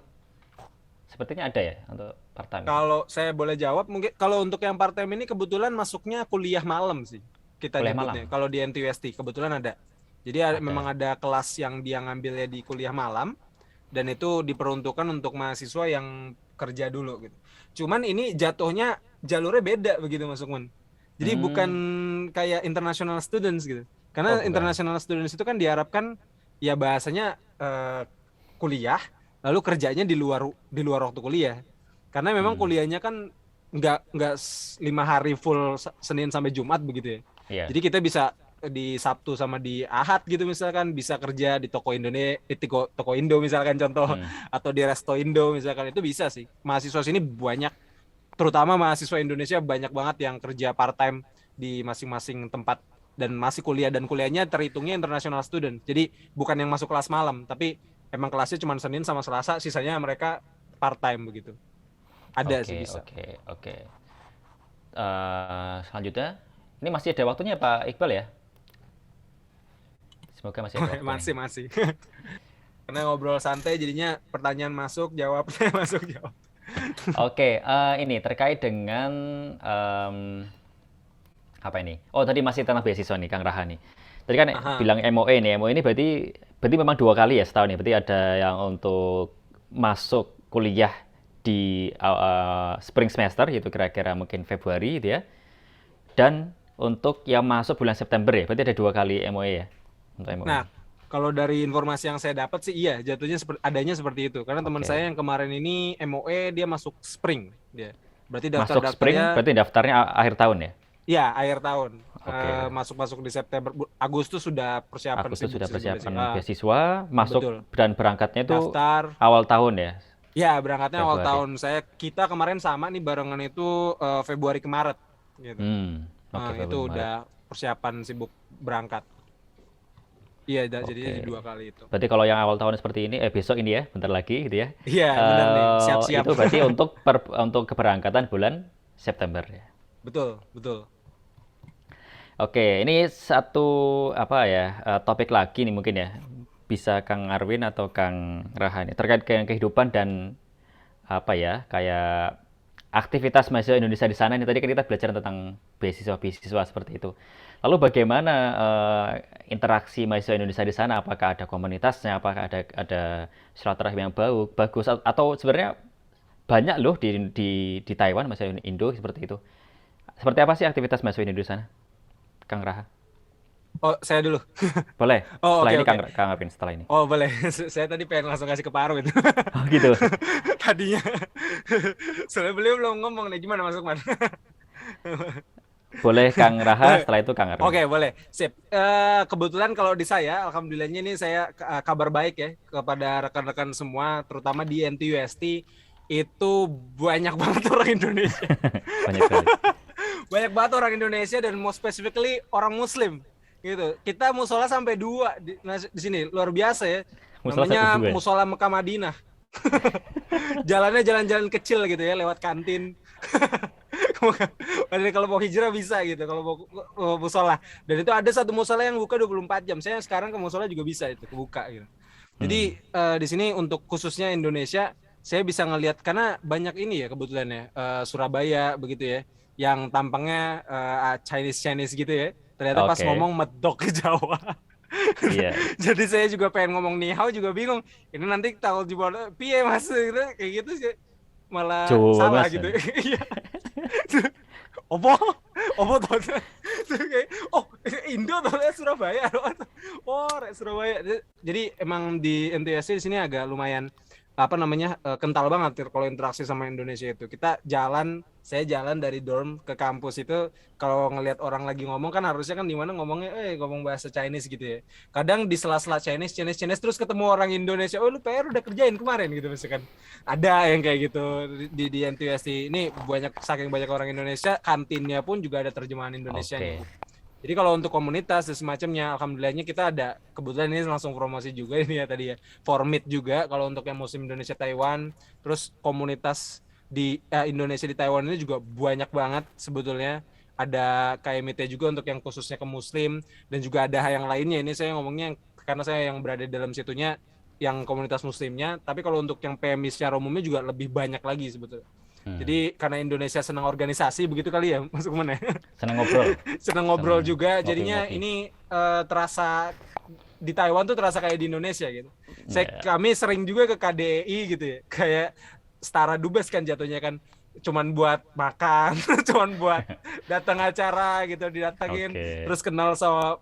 Sepertinya ada ya untuk part-time. Kalau saya boleh jawab, mungkin kalau untuk yang part-time ini kebetulan masuknya kuliah malam sih. Kita nyebutnya. Kalau di NTUST kebetulan ada. Jadi memang ada kelas yang dia ngambilnya di kuliah malam, dan itu diperuntukkan untuk mahasiswa yang kerja dulu gitu. Cuman ini jatuhnya jalurnya beda begitu Mas Sukman. Jadi bukan kayak international students gitu. Karena international students itu kan diharapkan ya bahasanya kuliah, lalu kerjanya di luar waktu kuliah. Karena memang kuliahnya kan nggak 5 hari full Senin sampai Jumat begitu ya. Jadi kita bisa di Sabtu sama di Ahad gitu misalkan bisa kerja di toko Indo misalkan contoh, atau di Resto Indo misalkan, itu bisa sih. Mahasiswa sini banyak, terutama mahasiswa Indonesia banyak banget yang kerja part time di masing-masing tempat dan masih kuliah, dan kuliahnya terhitungnya international student. Jadi bukan yang masuk kelas malam, tapi emang kelasnya cuma Senin sama Selasa, sisanya mereka part time begitu. Ada sih bisa. Selanjutnya, ini masih ada waktunya Pak Iqbal ya? Semoga masih ada waktunya. Masih. Karena ngobrol santai jadinya pertanyaan masuk, jawab, masuk, jawab. Ini terkait dengan apa ini? Tadi masih tentang beasiswa nih, Kang Raha nih. Tadi kan bilang MOE nih. MOE ini berarti memang 2 kali ya setahun ya. Berarti ada yang untuk masuk kuliah di spring semester gitu, kira-kira mungkin Februari gitu ya. Dan untuk yang masuk bulan September ya. Berarti ada 2 kali MOE ya untuk MOE. Nah, kalau dari informasi yang saya dapat sih iya, jatuhnya adanya seperti itu. Karena teman saya yang kemarin ini MOE dia masuk spring dia. Berarti masuk spring, berarti daftarnya akhir tahun ya? Iya, akhir tahun. Masuk di September, Agustus sudah persiapan beasiswa, masuk dan berangkatnya itu daftar awal tahun ya? Iya, berangkatnya Februari. Awal tahun. Kita kemarin sama nih barengan itu Februari ke Maret gitu. Itu udah persiapan sibuk berangkat. Iya, jadi 2 kali itu. Berarti kalau yang awal tahun seperti ini, besok ini ya, bentar lagi gitu ya. Iya, benar nih, siap-siap. Itu berarti untuk keberangkatan bulan September ya. Betul. Ini satu topik lagi nih mungkin ya. Bisa Kang Arwin atau Kang Raha nih, terkait dengan kehidupan dan kayak aktivitas mahasiswa Indonesia di sana ini. Tadi kan kita belajar tentang beasiswa seperti itu. Lalu bagaimana interaksi mahasiswa Indonesia di sana? Apakah ada komunitasnya? Apakah ada silaturahmi yang bagus? Atau sebenarnya banyak loh di Taiwan mahasiswa Indo seperti itu. Seperti apa sih aktivitas mahasiswa Indo di sana, Kang Raha? Oh, saya dulu. Boleh. Oh, Setelah oke, ini oke. Kang Arvin setelah ini. Oh, boleh. Saya tadi pengen langsung kasih ke Pak Arwin. Oh gitu. Tadinya. Soalnya beliau belum ngomong nih, gimana Mas Lukman? Boleh Kang Raha, setelah itu Kang Arvin. Oke, boleh. Sip. Kebetulan kalau di saya, alhamdulillahnya ini saya kabar baik ya kepada rekan-rekan semua, terutama di NTUST itu banyak banget orang Indonesia. Banyak sekali. Banyak banget orang Indonesia dan more specifically orang Muslim. Gitu. Kita musola sampai 2 di sini, luar biasa ya. Musola Namanya sampai 2 ya? Musola Mekah Madinah. Jalannya jalan-jalan kecil gitu ya, lewat kantin. Padahal kalau mau hijrah bisa gitu, kalau mau musola. Dan itu ada satu musola yang buka 24 jam. Saya sekarang ke musola juga bisa itu kebuka gitu. Jadi di sini untuk khususnya Indonesia, saya bisa ngelihat karena banyak ini ya kebetulan ya, Surabaya begitu ya, yang tampangnya Chinese gitu ya. Ternyata pas ngomong medok ke Jawa. Iya. Jadi saya juga pengen ngomong ni hao juga bingung. Ini nanti tahu juga piye Mas gitu, kayak gitu sih. Malah Jawa salah Mas, gitu. ya? Iya. Opo tuh. Oh, Indo tuh Surabaya. Oh, Surabaya. Jadi emang di NTSC di sini agak lumayan kental banget kalau interaksi sama Indonesia itu. Saya jalan dari dorm ke kampus itu, kalau ngelihat orang lagi ngomong kan harusnya kan di mana ngomongnya ngomong bahasa Chinese gitu ya. Kadang di sela-sela Chinese terus ketemu orang Indonesia, lu PR udah kerjain kemarin gitu misalkan. Ada yang kayak gitu di NTUST. Ini saking banyak orang Indonesia, kantinnya pun juga ada terjemahan Indonesianya. Jadi kalau untuk komunitas dan semacamnya, alhamdulillahnya kita ada, kebetulan ini langsung promosi juga ini ya tadi ya, Formit juga kalau untuk yang Muslim Indonesia Taiwan, terus komunitas di Indonesia di Taiwan ini juga banyak banget sebetulnya. Ada KMIT juga untuk yang khususnya ke Muslim, dan juga ada yang lainnya. Ini saya ngomongnya karena saya yang berada di dalam situnya, yang komunitas Muslimnya, tapi kalau untuk yang PMI secara umumnya juga lebih banyak lagi sebetulnya. Jadi karena Indonesia senang organisasi begitu kali ya Mas Lukman ya. Senang ngobrol. Senang ngobrol juga, jadinya ngopi. ini terasa di Taiwan tuh terasa kayak di Indonesia gitu. Kami sering juga ke KDI gitu ya, kayak Setara Dubes kan jatuhnya kan, cuman buat makan, cuman buat datang acara gitu, didatengin, terus kenal sama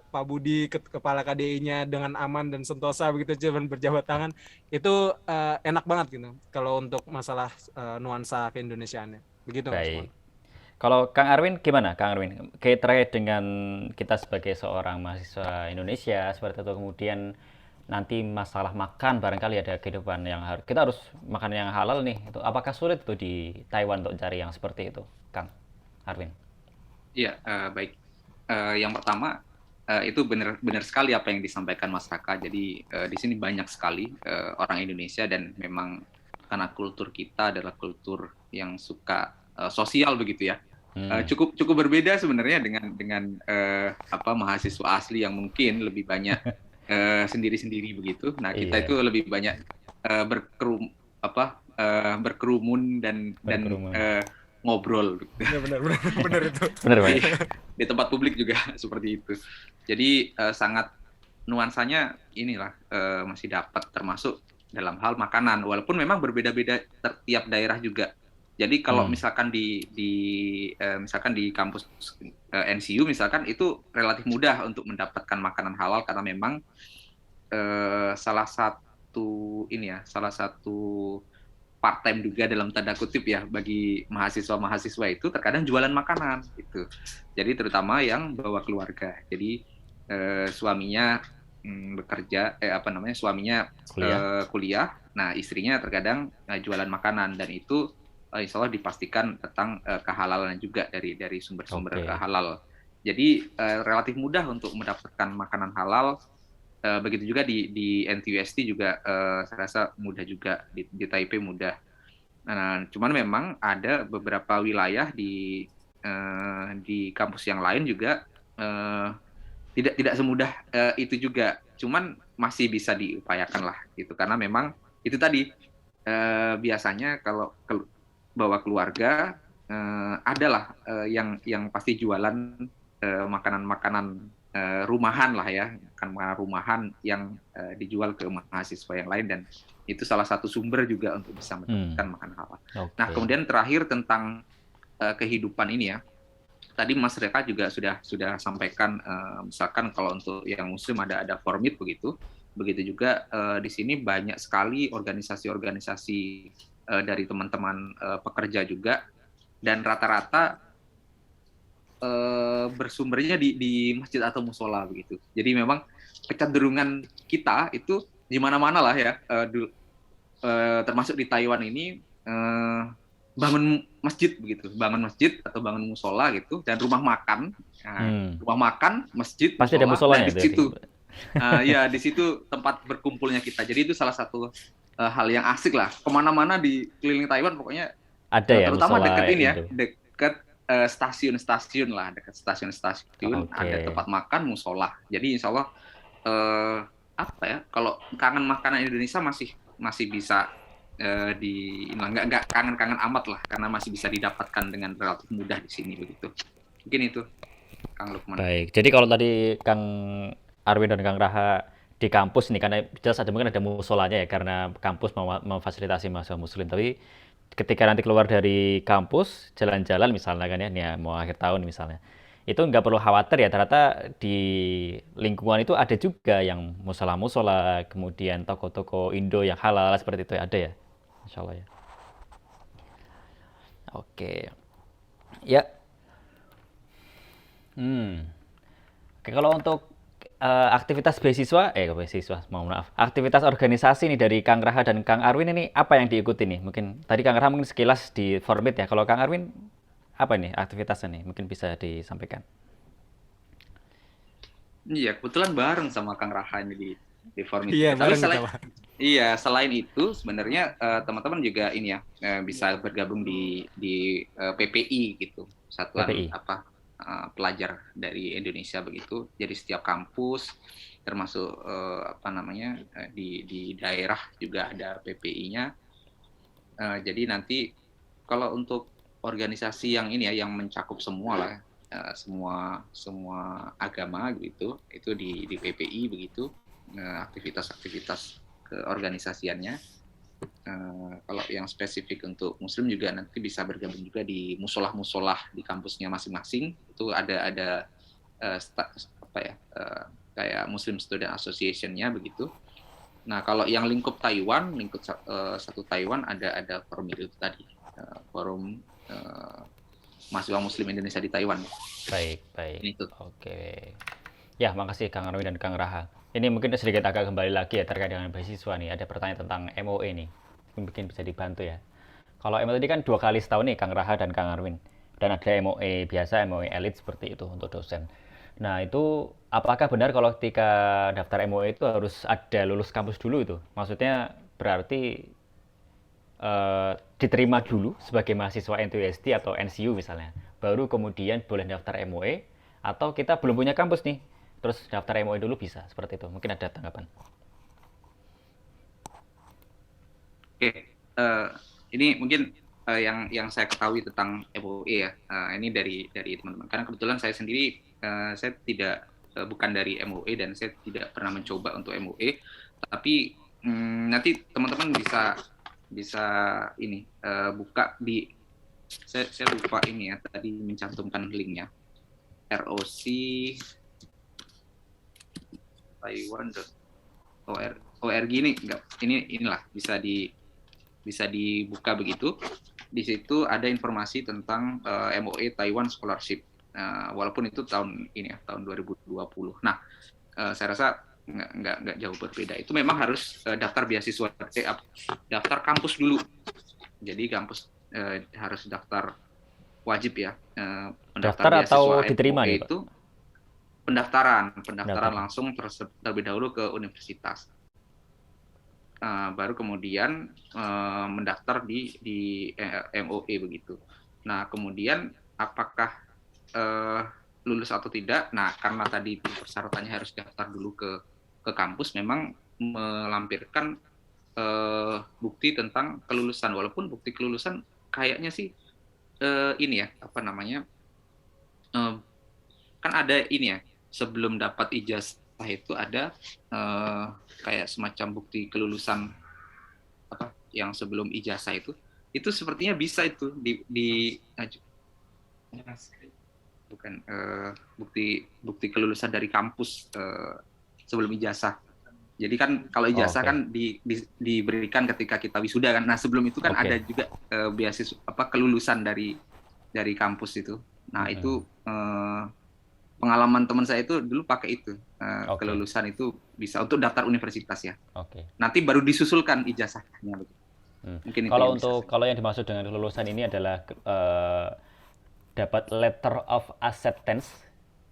Pak Budi, kepala KDI-nya dengan aman dan sentosa begitu, cuman berjabat tangan. Itu enak banget gitu kalau untuk masalah nuansa keindonesiaannya. Begitu. Baik. Kalau Kang Arwin gimana, Kang Arwin? Terkait dengan kita sebagai seorang mahasiswa Indonesia seperti itu, kemudian nanti masalah makan, barangkali ada kehidupan yang kita harus makan yang halal nih. Itu apakah sulit tuh di Taiwan untuk cari yang seperti itu, Kang Arwin? Iya, baik. Yang pertama itu benar sekali apa yang disampaikan Mas Raka. Jadi di sini banyak sekali orang Indonesia, dan memang karena kultur kita adalah kultur yang suka sosial begitu ya. Cukup berbeda sebenarnya dengan mahasiswa asli yang mungkin lebih banyak sendiri-sendiri begitu. Nah, kita itu lebih banyak berkerumun dan ngobrol. Ya, benar itu. Benar, di tempat publik juga seperti itu. Jadi sangat nuansanya inilah masih dapat, termasuk dalam hal makanan, walaupun memang berbeda-beda tiap daerah juga. Jadi kalau misalkan misalkan di kampus NCU misalkan, itu relatif mudah untuk mendapatkan makanan halal karena memang salah satu part time juga dalam tanda kutip ya bagi mahasiswa itu terkadang jualan makanan gitu. Jadi terutama yang bawa keluarga. Jadi suaminya bekerja suaminya kuliah. Nah, istrinya terkadang jualan makanan, dan itu insya Allah dipastikan tentang kehalalan juga dari sumber-sumber halal. Jadi relatif mudah untuk mendapatkan makanan halal. Begitu juga di NTUST juga saya rasa mudah juga, di Taipei mudah. Nah, cuman memang ada beberapa wilayah di kampus yang lain juga tidak semudah itu juga. Cuman masih bisa diupayakan lah gitu, karena memang itu tadi biasanya kalau bawa keluarga adalah yang pasti jualan makanan-makanan rumahan lah ya, makanan rumahan yang dijual ke mahasiswa yang lain, dan itu salah satu sumber juga untuk bisa mendapatkan makanan halal. Nah, kemudian terakhir tentang kehidupan ini ya, tadi Mas Reka juga sudah sampaikan, misalkan kalau untuk yang Muslim ada formit begitu juga di sini banyak sekali organisasi-organisasi dari teman-teman pekerja juga, dan rata-rata bersumbernya di masjid atau musola begitu. Jadi memang kecenderungan kita itu di mana-mana lah ya, termasuk di Taiwan ini bangun masjid begitu, bangun masjid atau bangun musola gitu, dan rumah makan, rumah makan, masjid, pasti ada musolanya di situ. Ya di situ tempat berkumpulnya kita. Jadi itu salah satu hal yang asik lah. Kemana-mana di keliling Taiwan pokoknya ada ya, terutama musola dekat ini ya, itu. dekat stasiun-stasiun lah, dekat stasiun-stasiun ada tempat makan, musola. Jadi insya Allah apa ya, kalau kangen makanan Indonesia masih bisa nggak kangen-kangen amat lah, karena masih bisa didapatkan dengan relatif mudah di sini begitu. Mungkin itu Kang Lukman. Baik, jadi kalau tadi Kang Arwin dan Kang Raha di kampus nih, karena jelas mungkin ada musolanya ya, karena kampus memfasilitasi mahasiswa Muslim. Tapi ketika nanti keluar dari kampus jalan-jalan misalnya kan ya, mau akhir tahun misalnya, itu nggak perlu khawatir ya, ternyata di lingkungan itu ada juga yang musola-musola, kemudian toko-toko Indo yang halal seperti itu ada ya, Insya Allah ya. Oke, ya. Oke, kalau untuk aktivitas beasiswa, mohon maaf, aktivitas organisasi nih dari Kang Raha dan Kang Arwin ini apa yang diikuti nih? Mungkin tadi Kang Raha mungkin sekilas di formit ya, kalau Kang Arwin apa nih aktivitasnya nih? Mungkin bisa disampaikan. Iya, kebetulan bareng sama Kang Raha ini di formit. Iya, Tapi bareng selain itu sebenarnya teman-teman juga ini ya bisa bergabung di PPI gitu, Satuan PPI. Pelajar dari Indonesia begitu. Jadi setiap kampus termasuk di daerah juga ada PPI-nya. Jadi nanti kalau untuk organisasi yang ini ya, yang mencakup semua lah, semua agama gitu, itu di PPI begitu, aktivitas keorganisasiannya. Kalau yang spesifik untuk Muslim juga nanti bisa bergabung juga di musolah-musolah di kampusnya masing-masing. Itu ada kayak Muslim Student Association-nya begitu. Nah, kalau yang lingkup satu Taiwan ada forum itu tadi, forum mahasiswa Muslim Indonesia di Taiwan. Baik. Itu. Oke. Ya, makasih Kang Arwin dan Kang Raha. Ini mungkin sedikit agak kembali lagi ya terkait dengan beasiswa nih. Ada pertanyaan tentang MOE nih. Mungkin bisa dibantu ya. Kalau MOE tadi kan 2 kali setahun nih Kang Raha dan Kang Arwin. Dan ada MOE biasa, MOE elit seperti itu untuk dosen. Nah, itu apakah benar kalau ketika daftar MOE itu harus ada lulus kampus dulu itu? Maksudnya berarti diterima dulu sebagai mahasiswa NTUSD atau NCU misalnya. Baru kemudian boleh daftar MOE, atau kita belum punya kampus nih, terus daftar MOE dulu bisa, seperti itu. Mungkin ada tanggapan. Oke, ini mungkin yang saya ketahui tentang MOE ya, ini dari teman-teman. Karena kebetulan saya sendiri saya tidak bukan dari MOE dan saya tidak pernah mencoba untuk MOE, tapi nanti teman-teman bisa ini buka di saya lupa ini ya, tadi mencantumkan linknya, ROC Taiwan.org inilah bisa dibuka begitu. Di situ ada informasi tentang MOE Taiwan Scholarship, walaupun itu tahun 2020. Nah, saya rasa nggak jauh berbeda. Itu memang harus daftar beasiswa, daftar kampus dulu. Jadi kampus harus daftar, wajib ya. Daftar atau diterima nih, Pak? Itu pendaftaran langsung terlebih dahulu ke universitas. Baru kemudian mendaftar di MOE begitu. Nah, kemudian apakah lulus atau tidak? Nah, karena tadi persyaratannya harus daftar dulu ke kampus, memang melampirkan bukti tentang kelulusan. Walaupun bukti kelulusan kayaknya sih ini ya, kan ada ini ya, sebelum dapat ijazah itu ada kayak semacam bukti kelulusan yang sebelum ijazah itu sepertinya bisa itu bukan bukti kelulusan dari kampus sebelum ijazah. Jadi kan kalau ijazah kan diberikan ketika kita wisuda kan. Nah sebelum itu kan ada juga beasiswa kelulusan dari kampus itu. Nah itu pengalaman teman saya itu dulu pakai itu kelulusan itu bisa untuk daftar universitas ya. Nanti baru disusulkan ijazahnya. Mungkin kalau yang dimaksud dengan kelulusan ini adalah dapat letter of acceptance.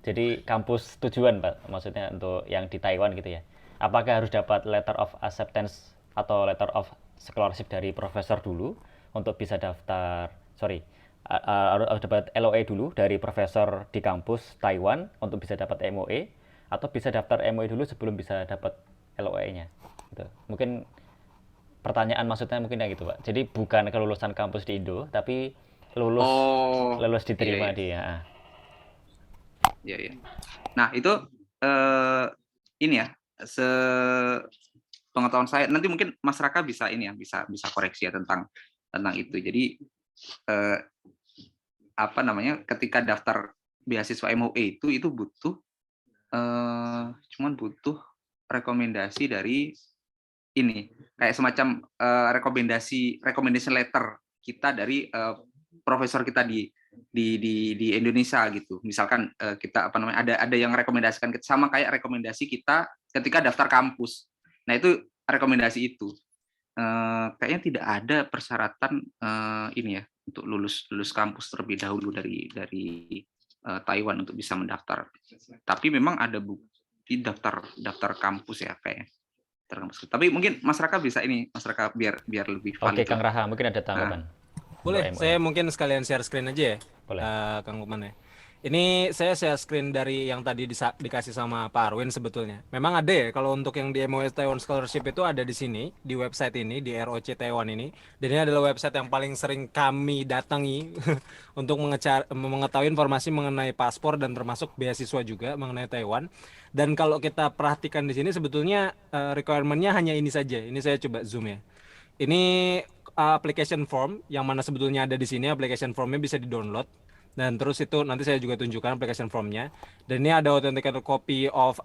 Jadi kampus tujuan Pak, maksudnya untuk yang di Taiwan gitu ya. Apakah harus dapat letter of acceptance atau letter of scholarship dari profesor dulu untuk bisa daftar, harus dapat LOE dulu dari profesor di kampus Taiwan untuk bisa dapat MOE, atau bisa daftar MOE dulu sebelum bisa dapat LOE-nya gitu. Mungkin pertanyaan maksudnya mungkin kayak gitu Pak. Jadi bukan kelulusan kampus di Indo, tapi lulus diterima dia. Iya. Nah itu ini ya, pengetahuan saya. Nanti mungkin Mas Raka bisa ini ya, bisa koreksi ya tentang itu. Jadi ketika daftar beasiswa MOE itu butuh cuman butuh rekomendasi dari ini, kayak semacam recommendation letter kita dari profesor kita di Indonesia gitu. Misalkan kita ada yang rekomendasikan kita, sama kayak rekomendasi kita ketika daftar kampus. Nah itu rekomendasi itu kayaknya tidak ada persyaratan ini ya untuk lulus kampus terlebih dahulu dari Taiwan untuk bisa mendaftar. Tapi memang ada bukti daftar kampus ya kayaknya. Tapi mungkin Mas Raka bisa ini, Mas Raka biar lebih valid. Kang Raha mungkin ada tanggapan. Boleh, saya mungkin sekalian share screen aja ya, Kang Lukman ya. Ini saya share screen dari yang tadi dikasih sama Pak Arwin sebetulnya. Memang ada ya, kalau untuk yang di MOE Taiwan Scholarship itu ada di sini, di website ini, di ROC Taiwan ini. Dan ini adalah website yang paling sering kami datangi untuk mengetahui informasi mengenai paspor dan termasuk beasiswa juga mengenai Taiwan. Dan kalau kita perhatikan di sini sebetulnya requirement-nya hanya ini saja. Ini saya coba zoom ya. Ini application form yang mana sebetulnya ada di sini, application formnya bisa di-download. Dan terus itu nanti saya juga tunjukkan application formnya. Dan ini ada authenticated copy of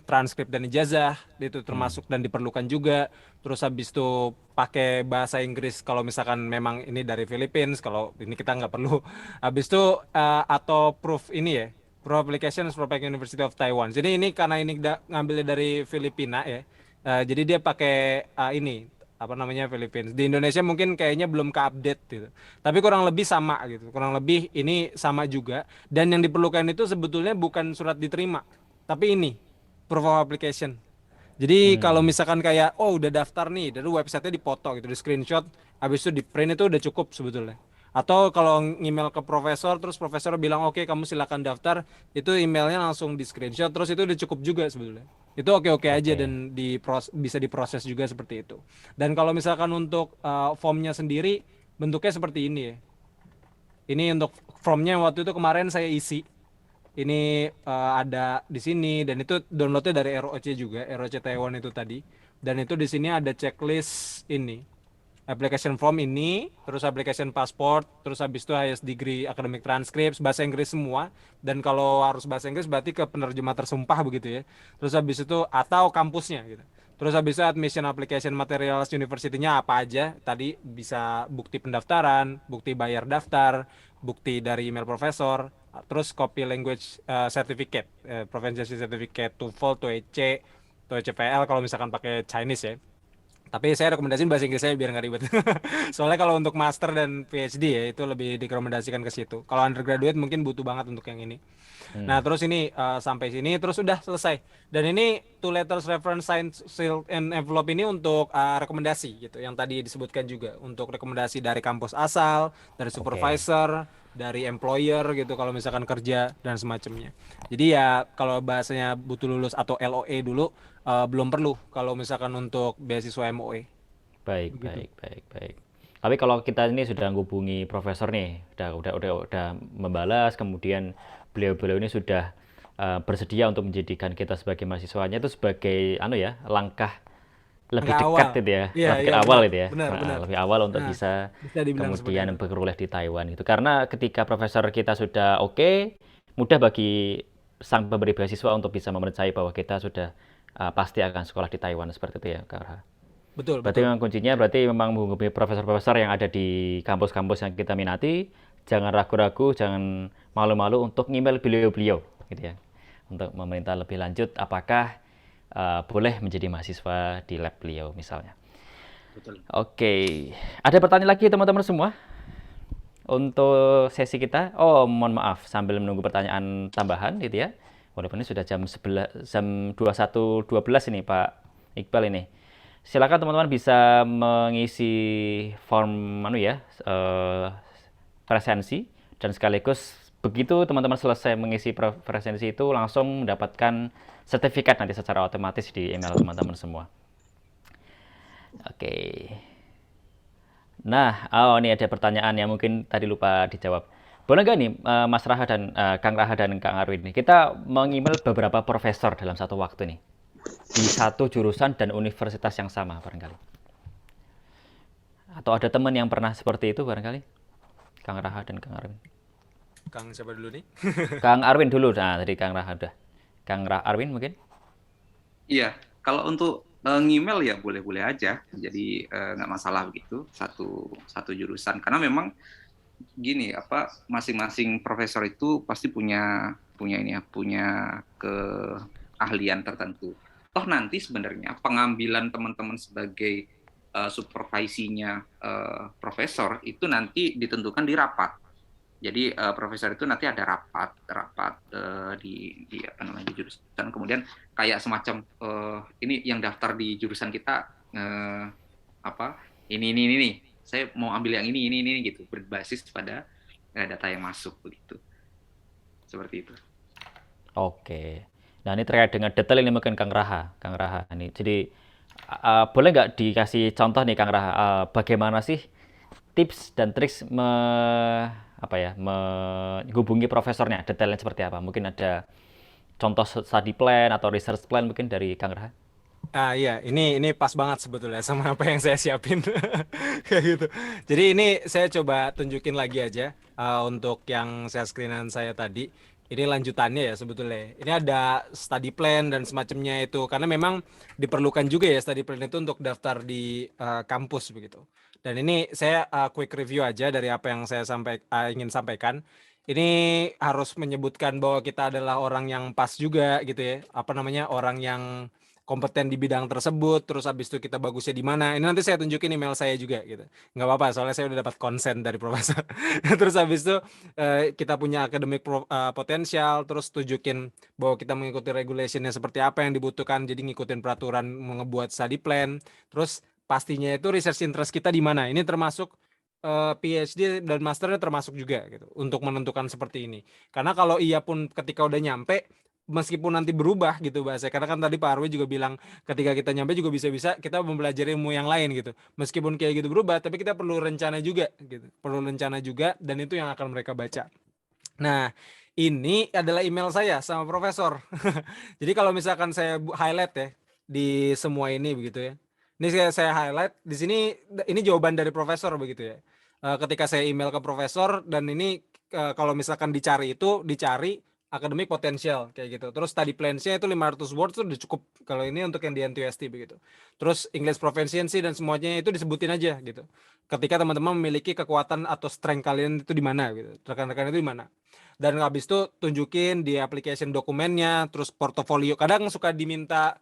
transkrip dan ijazah itu termasuk dan diperlukan juga. Terus habis itu pakai bahasa Inggris kalau misalkan memang ini dari Philippines, kalau ini kita nggak perlu. Habis itu atau proof ini ya, proof application from University of Taiwan. Jadi ini karena ini ngambilnya dari Filipina ya. Jadi dia pakai ini Philippines. Di Indonesia mungkin kayaknya belum ke-update gitu. Tapi kurang lebih sama gitu. Kurang lebih ini sama juga. Dan yang diperlukan itu sebetulnya bukan surat diterima, tapi ini proof of application. Jadi kalau misalkan kayak udah daftar nih, dari websitenya dipoto gitu, di screenshot, habis itu di print itu udah cukup sebetulnya. Atau kalau email ke profesor, terus profesor bilang oke, kamu silakan daftar, itu emailnya langsung di screenshot, terus itu udah cukup juga sebetulnya. Itu oke aja dan bisa diproses juga seperti itu. Dan kalau misalkan untuk formnya sendiri bentuknya seperti ini ya. Ini untuk formnya waktu itu kemarin saya isi. Ini ada di sini dan itu downloadnya dari ROC juga, ROC Taiwan itu tadi. Dan itu di sini ada checklist ini. Application form ini, terus application passport, terus habis itu highest degree academic transcripts, bahasa Inggris semua. Dan kalau harus bahasa Inggris berarti ke penerjemah tersumpah begitu ya. Terus habis itu atau kampusnya gitu. Terus habis itu admission application materials university-nya apa aja. Tadi bisa bukti pendaftaran, bukti bayar daftar, bukti dari email profesor, terus copy language certificate, proficiency certificate, TOEFL, TOEIC, TOEFL kalau misalkan pakai Chinese ya. Tapi saya rekomendasiin bahasa Inggris saya biar nggak ribet. Soalnya kalau untuk master dan PhD ya itu lebih direkomendasikan ke situ. Kalau undergraduate mungkin butuh banget untuk yang ini. Nah terus ini sampai sini terus udah selesai. Dan ini two letters reference signed sealed and envelope ini untuk rekomendasi gitu. Yang tadi disebutkan juga untuk rekomendasi dari kampus asal, dari supervisor, dari employer gitu kalau misalkan kerja dan semacamnya. Jadi ya kalau bahasanya butuh lulus atau LOE dulu belum perlu kalau misalkan untuk beasiswa MOE. Baik. Tapi kalau kita ini sudah menghubungi profesor nih, udah membalas, kemudian beliau ini sudah bersedia untuk menjadikan kita sebagai mahasiswanya, itu sebagai langkah lebih dekat itu ya, lebih awal itu ya, lebih awal untuk bisa kemudian berkuliah di Taiwan gitu. Karena ketika profesor kita sudah mudah bagi sang pemberi beasiswa untuk bisa mempercayai bahwa kita sudah pasti akan sekolah di Taiwan seperti itu ya, Kak Arha. Betul, Berarti betul. memang kuncinya memang menghubungi profesor-profesor yang ada di kampus-kampus yang kita minati. Jangan ragu-ragu, jangan malu-malu untuk email beliau-beliau, gitu ya, untuk meminta lebih lanjut apakah boleh menjadi mahasiswa di lab beliau misalnya. Betul. Oke, ada pertanyaan lagi teman-teman semua untuk sesi kita? Oh, mohon maaf, sambil menunggu pertanyaan tambahan, gitu ya. Walaupun ini sudah jam 21.12 ini Pak Iqbal ini. Silakan teman-teman bisa mengisi form presensi, dan sekaligus begitu teman-teman selesai mengisi presensi itu langsung mendapatkan sertifikat nanti secara otomatis di email teman-teman semua. Oke. Nah, ini ada pertanyaan yang mungkin tadi lupa dijawab. Boleh nggak nih Mas Raha dan Kang Raha dan Kang Arwin nih, kita meng-email beberapa profesor dalam satu waktu nih, di satu jurusan dan universitas yang sama barangkali. Atau ada teman yang pernah seperti itu barangkali? Kang Raha dan Kang Arwin. Kang siapa dulu nih? Kang Arwin dulu. Nah, tadi Kang Raha udah. Kang Arwin mungkin? Iya, kalau untuk ngemail ya boleh-boleh aja. Jadi nggak masalah begitu, satu jurusan. Karena memang gini, masing-masing profesor itu pasti punya keahlian tertentu. Toh nanti sebenarnya pengambilan teman-teman sebagai supervisinya profesor itu nanti ditentukan di rapat. Jadi profesor itu nanti ada rapat di jurusan. Kemudian kayak semacam ini yang daftar di jurusan kita ini. Saya mau ambil yang ini gitu, berbasis pada data yang masuk begitu. Seperti itu. Oke. Nah, ini terkait dengan detail ini mungkin Kang Raha ini. Jadi boleh nggak dikasih contoh nih Kang Raha, bagaimana sih tips dan triks menghubungi profesornya, detailnya seperti apa? Mungkin ada contoh study plan atau research plan mungkin dari Kang Raha? Iya, ini pas banget sebetulnya sama apa yang saya siapin. Kayak gitu. Jadi ini saya coba tunjukin lagi aja untuk yang share screenan saya tadi. Ini lanjutannya ya sebetulnya. Ini ada study plan dan semacamnya itu. Karena memang diperlukan juga ya study plan itu untuk daftar di kampus begitu. Dan ini saya quick review aja dari apa yang saya ingin sampaikan. Ini harus menyebutkan bahwa kita adalah orang yang pas juga gitu ya. Orang yang kompeten di bidang tersebut, terus habis itu kita bagusnya di mana. Ini nanti saya tunjukin email saya juga gitu. Nggak apa-apa, soalnya saya udah dapat konsen dari profesor. Terus habis itu kita punya akademik potensial, terus tunjukin bahwa kita mengikuti regulationnya seperti apa yang dibutuhkan, jadi ngikutin peraturan ngebuat study plan. Terus pastinya itu research interest kita di mana. Ini termasuk PhD dan masternya termasuk juga gitu untuk menentukan seperti ini. Karena kalau iya pun ketika udah nyampe, meskipun nanti berubah gitu bahasa, karena kan tadi Pak Arwi juga bilang ketika kita nyampe juga bisa-bisa kita mempelajari ilmu yang lain gitu. Meskipun kayak gitu berubah, tapi kita perlu rencana juga gitu. Perlu rencana juga, dan itu yang akan mereka baca. Nah, ini adalah email saya sama profesor. Jadi kalau misalkan saya highlight ya di semua ini begitu ya. Ini saya highlight di sini, ini jawaban dari profesor begitu ya. Ketika saya email ke profesor, dan ini kalau misalkan dicari akademik potensial kayak gitu. Terus study plan-nya itu 500 words itu udah cukup kalau ini untuk yang di NTUST begitu. Terus English proficiency dan semuanya itu disebutin aja gitu. Ketika teman-teman memiliki kekuatan atau strength kalian itu di mana gitu. Rekan-rekan itu di mana. Dan habis itu tunjukin di application dokumennya, terus portofolio. Kadang suka diminta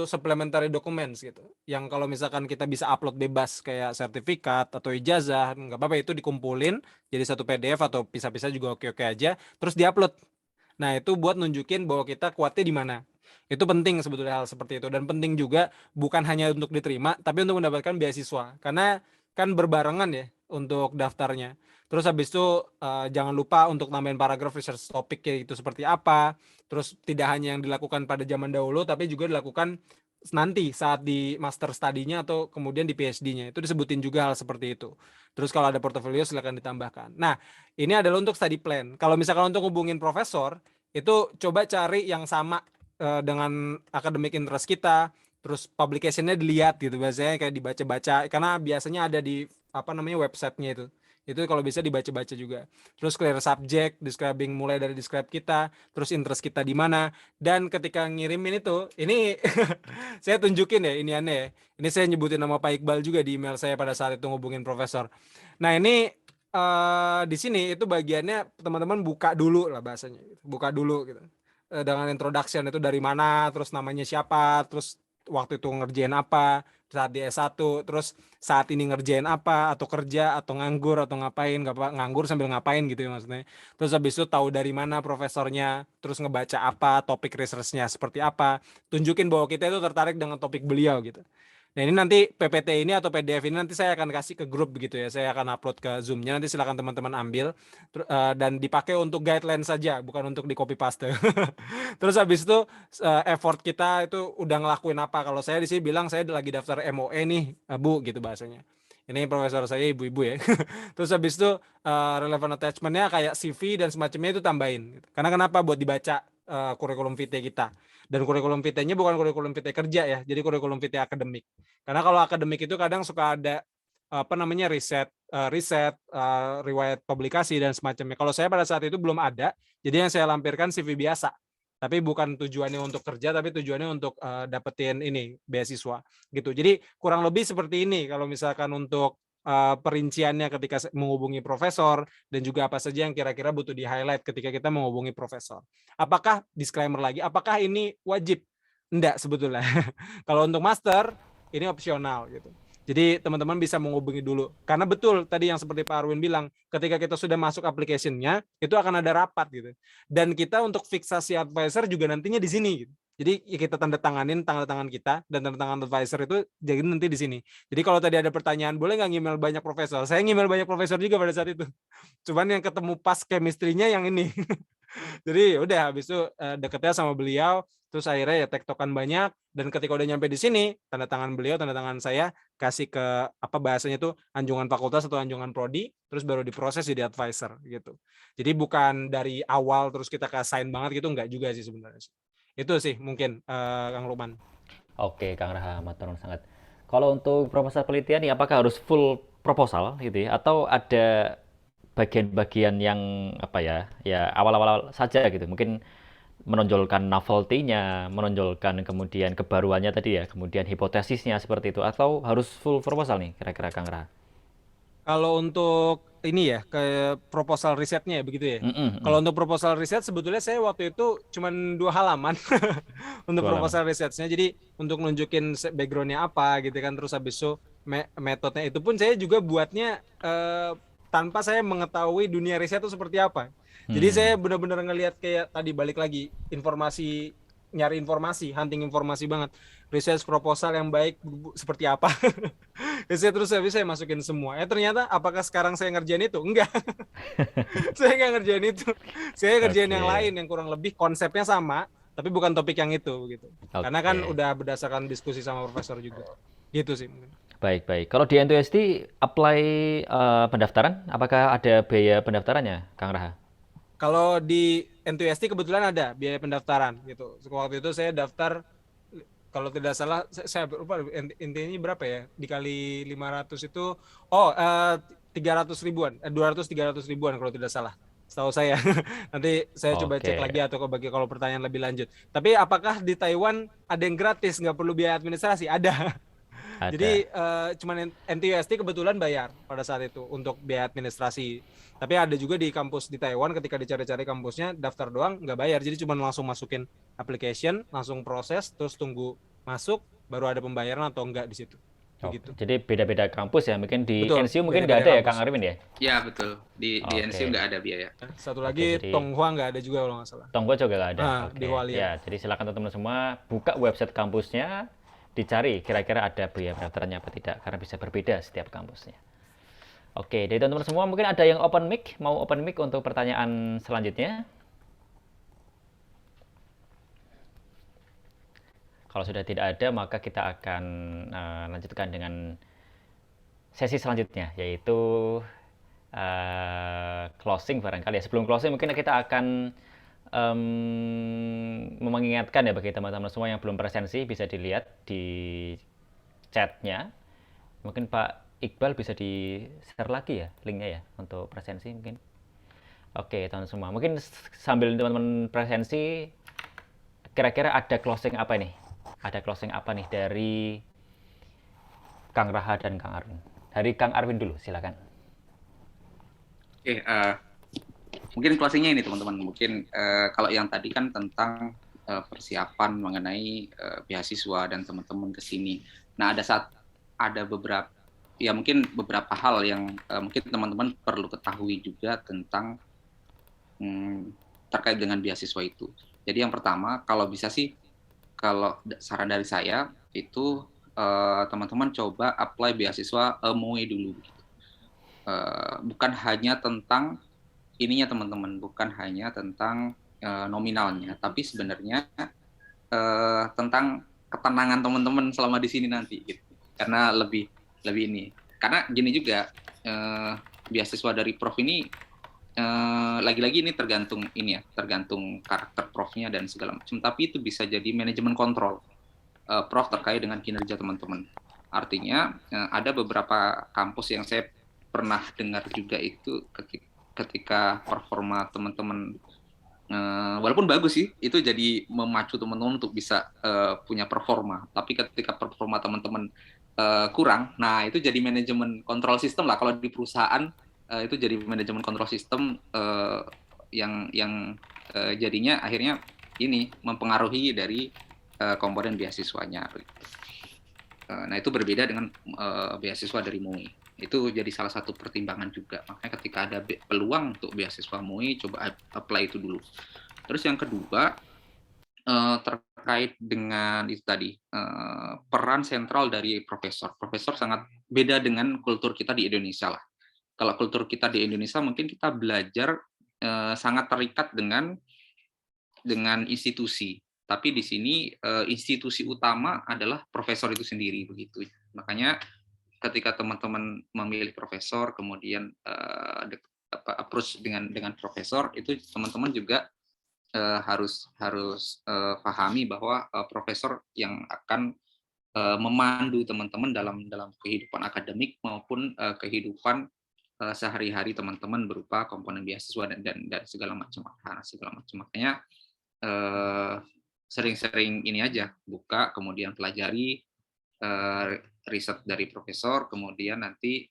supplementary documents gitu. Yang kalau misalkan kita bisa upload bebas kayak sertifikat atau ijazah, nggak apa-apa, itu dikumpulin jadi satu PDF atau pisah-pisah juga oke-oke aja, terus diupload. Nah, itu buat nunjukin bahwa kita kuatnya di mana. Itu penting sebetulnya hal seperti itu, dan penting juga bukan hanya untuk diterima, tapi untuk mendapatkan beasiswa. Karena kan berbarengan ya untuk daftarnya. Terus habis itu jangan lupa untuk nambahin paragraf research topik itu seperti apa. Terus tidak hanya yang dilakukan pada zaman dahulu, tapi juga dilakukan nanti saat di master study-nya atau kemudian di PhD-nya. Itu disebutin juga hal seperti itu. Terus kalau ada portofolio silakan ditambahkan. Nah, ini adalah untuk study plan. Kalau misalkan untuk hubungin profesor, itu coba cari yang sama dengan academic interest kita. Terus publication-nya dilihat gitu, biasanya kayak dibaca-baca. Karena biasanya ada di website-nya itu. Itu kalau bisa dibaca-baca juga. Terus clear subject, describing mulai dari describe kita, terus interest kita di mana, dan ketika ngirimin itu, ini saya tunjukin ya, ini aneh ya. Ini saya nyebutin nama Pak Iqbal juga di email saya pada saat itu ngubungin profesor. Nah ini di sini itu bagiannya teman-teman buka dulu lah bahasanya, buka dulu gitu. Dengan introduction itu dari mana, terus namanya siapa, terus waktu itu ngerjain apa, saat di S1, terus saat ini ngerjain apa, atau kerja, atau nganggur, atau ngapain, nganggur sambil ngapain gitu ya maksudnya. Terus habis itu tahu dari mana profesornya, terus ngebaca apa, topik research-nya seperti apa, tunjukin bahwa kita itu tertarik dengan topik beliau gitu. Nah ini nanti PPT ini atau PDF ini nanti saya akan kasih ke grup begitu ya, saya akan upload ke Zoom-nya, nanti silakan teman-teman ambil dan dipakai untuk guideline saja, bukan untuk di copy paste. Terus habis itu effort kita itu udah ngelakuin apa, kalau saya di sini bilang saya lagi daftar MOE nih Bu gitu bahasanya. Ini profesor saya ibu-ibu ya. Terus habis itu relevant attachment-nya kayak CV dan semacamnya itu tambahin. Karena kenapa? Buat dibaca kurikulum vitae kita. Dan kurikulum vitae-nya bukan kurikulum vitae kerja ya, jadi kurikulum vitae akademik. Karena kalau akademik itu kadang suka ada riset, riwayat publikasi dan semacamnya. Kalau saya pada saat itu belum ada, jadi yang saya lampirkan CV biasa. Tapi bukan tujuannya untuk kerja, tapi tujuannya untuk dapetin ini beasiswa gitu. Jadi kurang lebih seperti ini kalau misalkan untuk perinciannya ketika menghubungi profesor dan juga apa saja yang kira-kira butuh di highlight ketika kita menghubungi profesor. Apakah disclaimer lagi? Apakah ini wajib? Enggak sebetulnya. Kalau untuk master ini opsional gitu. Jadi teman-teman bisa menghubungi dulu. Karena betul tadi yang seperti Pak Arwin bilang, ketika kita sudah masuk application-nya, itu akan ada rapat gitu. Dan kita untuk fiksasi advisor juga nantinya di sini gitu. Jadi kita tanda tangan kita dan tanda tangan advisor itu jadi nanti di sini. Jadi kalau tadi ada pertanyaan, boleh nggak ngemail banyak profesor? Saya ngemail banyak profesor juga pada saat itu. Cuman yang ketemu pas chemistry-nya yang ini. Jadi udah habis itu deketnya sama beliau, terus akhirnya ya tektokan banyak, dan ketika udah nyampe di sini, tanda tangan beliau, tanda tangan saya, kasih ke apa bahasanya itu anjungan fakultas atau anjungan prodi, terus baru diproses jadi advisor gitu. Jadi bukan dari awal terus kita ke assign banget gitu, enggak juga sih sebenarnya. Itu sih mungkin Kang Lukman. Oke, Kang Rahmat, sangat. Kalau untuk proposal penelitian nih, apakah harus full proposal gitu ya, atau ada bagian-bagian yang apa ya awal-awal saja gitu, mungkin menonjolkan novelty-nya, menonjolkan kemudian kebaruannya tadi ya, kemudian hipotesisnya seperti itu, atau harus full proposal nih kira-kira Kang Rahmat? Kalau untuk ini ya, ke proposal risetnya ya begitu ya. Kalau untuk proposal riset sebetulnya saya waktu itu cuma 2 halaman untuk proposal risetnya. Jadi untuk nunjukin backgroundnya apa gitu kan, terus habis itu metodenya itu pun saya juga buatnya tanpa saya mengetahui dunia riset itu seperti apa. Jadi saya benar-benar ngelihat kayak tadi balik lagi informasi, nyari informasi, hunting informasi banget. Research proposal yang baik seperti apa. Saya terus habis saya masukin semua. Ternyata apakah sekarang saya ngerjain itu? Enggak. Saya nggak ngerjain itu. Saya ngerjain yang lain yang kurang lebih konsepnya sama, tapi bukan topik yang itu gitu. Karena kan udah berdasarkan diskusi sama profesor juga. Gitu sih mungkin. Baik. Kalau di N2ST apply pendaftaran, apakah ada biaya pendaftarannya, Kang Raha? Kalau di N2ST kebetulan ada biaya pendaftaran gitu. Waktu itu saya daftar, kalau tidak salah saya lupa intinya berapa ya, dikali 500 itu 300 ribuan, 200-300 ribuan kalau tidak salah, setahu saya. Nanti saya coba cek lagi atau kalau pertanyaan lebih lanjut. Tapi apakah di Taiwan ada yang gratis, nggak perlu biaya administrasi? Ada. Jadi cuman NTUST kebetulan bayar pada saat itu untuk biaya administrasi. Tapi ada juga di kampus di Taiwan ketika dicari-cari kampusnya daftar doang nggak bayar. Jadi cuma langsung masukin application, langsung proses, terus tunggu masuk, baru ada pembayaran atau enggak di situ. Gitu. Jadi beda-beda kampus ya. Mungkin di NCU mungkin nggak ada ya, Kang Arwin ya? Iya betul. Di NCU nggak ada biaya. Satu lagi Tonghua nggak ada juga kalau nggak salah. Tonghua juga nggak ada. Di Hualien. Ya, jadi silakan teman-teman semua buka website kampusnya, dicari kira-kira ada biaya pendaftarannya apa tidak, karena bisa berbeda setiap kampusnya. Oke, dari teman-teman semua mungkin ada yang open mic, mau open mic untuk pertanyaan selanjutnya. Kalau sudah tidak ada, maka kita akan lanjutkan dengan sesi selanjutnya, yaitu closing barangkali ya. Sebelum closing mungkin kita akan mengingatkan ya bagi teman-teman semua yang belum presensi, bisa dilihat di chatnya. Mungkin Pak Iqbal bisa di-share lagi ya linknya ya untuk presensi mungkin. Oke, teman-teman semua. Mungkin sambil teman-teman presensi, kira-kira ada closing apa nih? Ada closing apa nih dari Kang Raha dan Kang Arwin? Dari Kang Arwin dulu, silakan. Oke, mungkin closingnya ini teman-teman. Mungkin kalau yang tadi kan tentang persiapan mengenai beasiswa dan teman-teman ke sini. Nah, ada beberapa hal yang mungkin teman-teman perlu ketahui juga tentang terkait dengan beasiswa itu. Jadi yang pertama, kalau bisa sih, kalau saran dari saya itu teman-teman coba apply beasiswa MOE dulu. Gitu. Bukan hanya tentang ininya teman-teman, bukan hanya tentang nominalnya, tapi sebenarnya tentang ketenangan teman-teman selama di sini nanti. Gitu. Karena lebih ini. Karena gini juga, beasiswa dari Prof ini lagi-lagi ini tergantung karakter Profnya dan segala macam. Tapi itu bisa jadi manajemen kontrol Prof terkait dengan kinerja teman-teman. Artinya ada beberapa kampus yang saya pernah dengar juga itu ketika performa teman-teman walaupun bagus sih, itu jadi memacu teman-teman untuk bisa punya performa. Tapi ketika performa teman-teman kurang, nah itu jadi manajemen kontrol sistem lah. Kalau di perusahaan itu jadi manajemen kontrol sistem yang jadinya akhirnya ini mempengaruhi dari komponen beasiswanya. Nah itu berbeda dengan beasiswa dari MUI. Itu jadi salah satu pertimbangan juga. Makanya ketika ada peluang untuk beasiswa MUI, coba apply itu dulu. Terus yang kedua, terkait dengan itu tadi, peran sentral dari profesor. Profesor sangat beda dengan kultur kita di Indonesia lah. Kalau kultur kita di Indonesia mungkin kita belajar sangat terikat dengan institusi. Tapi di sini institusi utama adalah profesor itu sendiri begitu. Makanya ketika teman-teman memilih profesor, kemudian approach dengan profesor, itu teman-teman juga harus pahami bahwa profesor yang akan memandu teman-teman dalam kehidupan akademik maupun kehidupan sehari-hari teman-teman berupa komponen beasiswa dan segala macam. Makanya sering-sering ini aja, buka, kemudian pelajari riset dari profesor, kemudian nanti